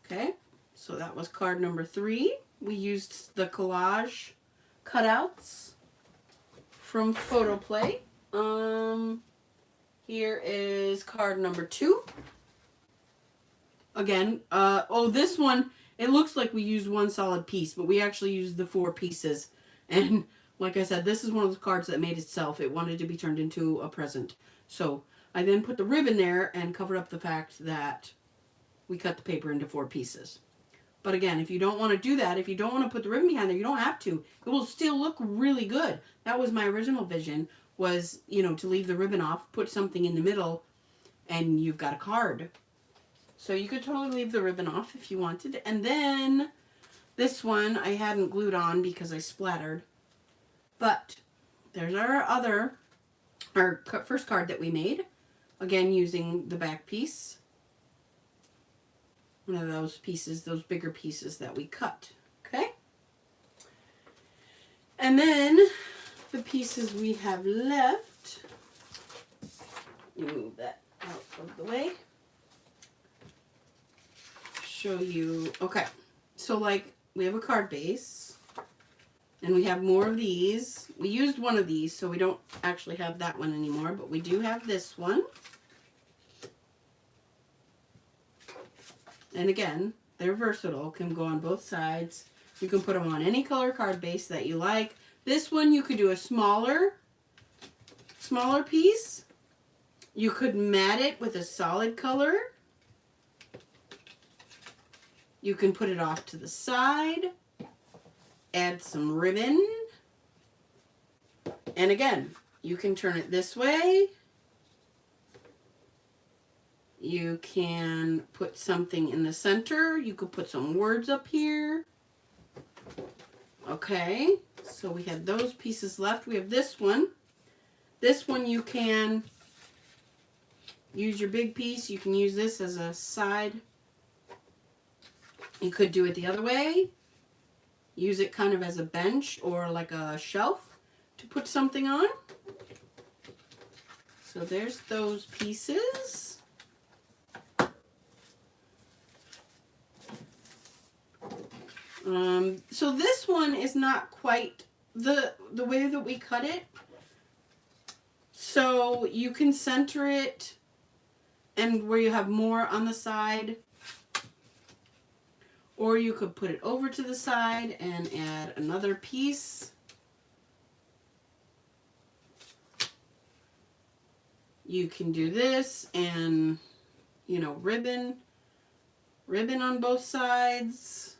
Okay, so that was card number 3. We used the collage cutouts from Photo Play. Here is card number 2. Again, this one, it looks like we used one solid piece, but we actually used the 4 pieces. And like I said, this is one of the cards that made itself. It wanted to be turned into a present. So I then put the ribbon there and covered up the fact that we cut the paper into 4 pieces. But again, if you don't want to do that, if you don't want to put the ribbon behind there, you don't have to. It will still look really good. That was my original vision, was, to leave the ribbon off, put something in the middle, and you've got a card. So you could totally leave the ribbon off if you wanted. And then this one I hadn't glued on because I splattered. But there's our first card that we made. Again, using the back piece. One of those pieces, those bigger pieces that we cut. Okay? And then the pieces we have left. Move that out of the way. Show you. Okay, so like we have a card base and we have more of these. We used one of these, so we don't actually have that one anymore, but we do have this one. And again, they're versatile, can go on both sides. You can put them on any color card base that you like. This one you could do a smaller piece. You could mat it with a solid color. You can put it off to the side, add some ribbon, and again, you can turn it this way. You can put something in the center. You could put some words up here. Okay, so we have those pieces left. We have this one. This one you can use your big piece. You can use this as a side. You could do it the other way. Use it kind of as a bench or like a shelf to put something on. So there's those pieces. So this one is not quite the way that we cut it. So you can center it and where you have more on the side. Or you could put it over to the side and add another piece. You can do this and, ribbon on both sides.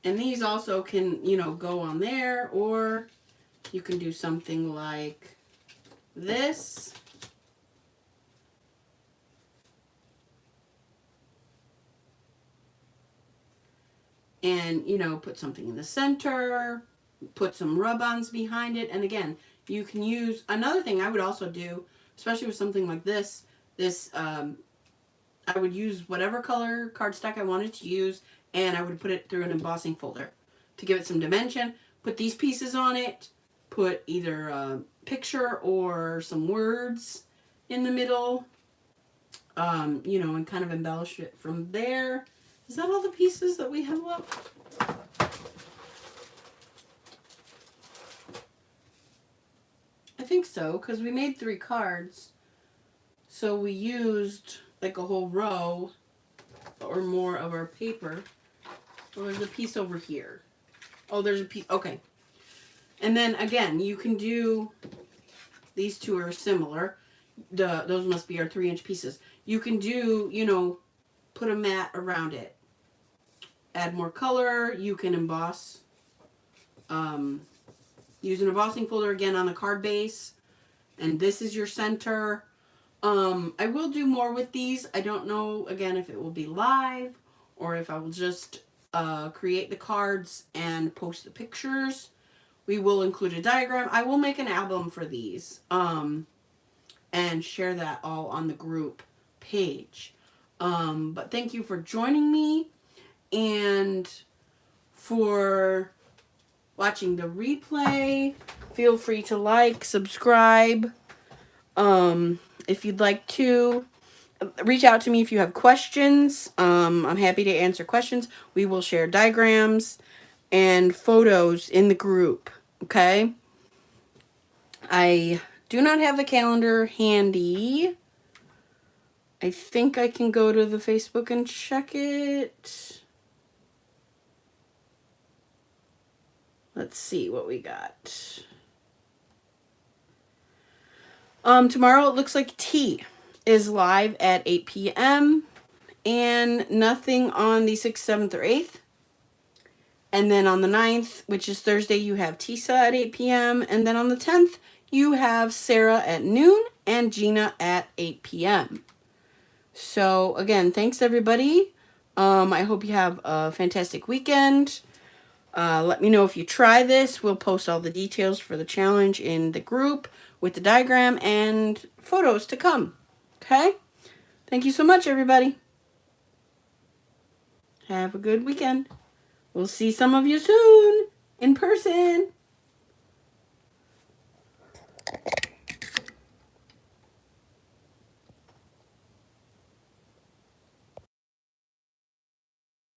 And these also can, go on there, or you can do something like this. And, put something in the center, put some rub-ons behind it. And again, you can use, another thing I would also do, especially with something like this, I would use whatever color cardstock I wanted to use, and I would put it through an embossing folder to give it some dimension. Put these pieces on it, put either a picture or some words in the middle, and kind of embellish it from there. Is that all the pieces that we have left? I think so, because we made 3 cards. So we used like a whole row or more of our paper. Well, there's a piece over here. Oh, there's a piece. Okay. And then again, you can do, these two are similar. Those must be our 3-inch pieces. You can do, put a mat around it. Add more color. You can emboss. Use an embossing folder again on the card base. And this is your center. I will do more with these. I don't know, again, if it will be live or if I will just create the cards and post the pictures. We will include a diagram. I will make an album for these and share that all on the group page. But thank you for joining me and for watching the replay. Feel free to like, subscribe. If you'd like to, reach out to me if you have questions. I'm happy to answer questions. We will share diagrams and photos in the group. Okay? I do not have the calendar handy. I think I can go to the Facebook and check it. Let's see what we got. Tomorrow it looks like tea is live at 8 p.m. and nothing on the 6th, 7th, or 8th. And then on the 9th, which is Thursday, you have Tisa at 8 p.m. And then on the 10th, you have Sarah at noon and Gina at 8 p.m. So, again, thanks, everybody. I hope you have a fantastic weekend. Let me know if you try this. We'll post all the details for the challenge in the group with the diagram and photos to come. Okay? Thank you so much, everybody. Have a good weekend. We'll see some of you soon in person.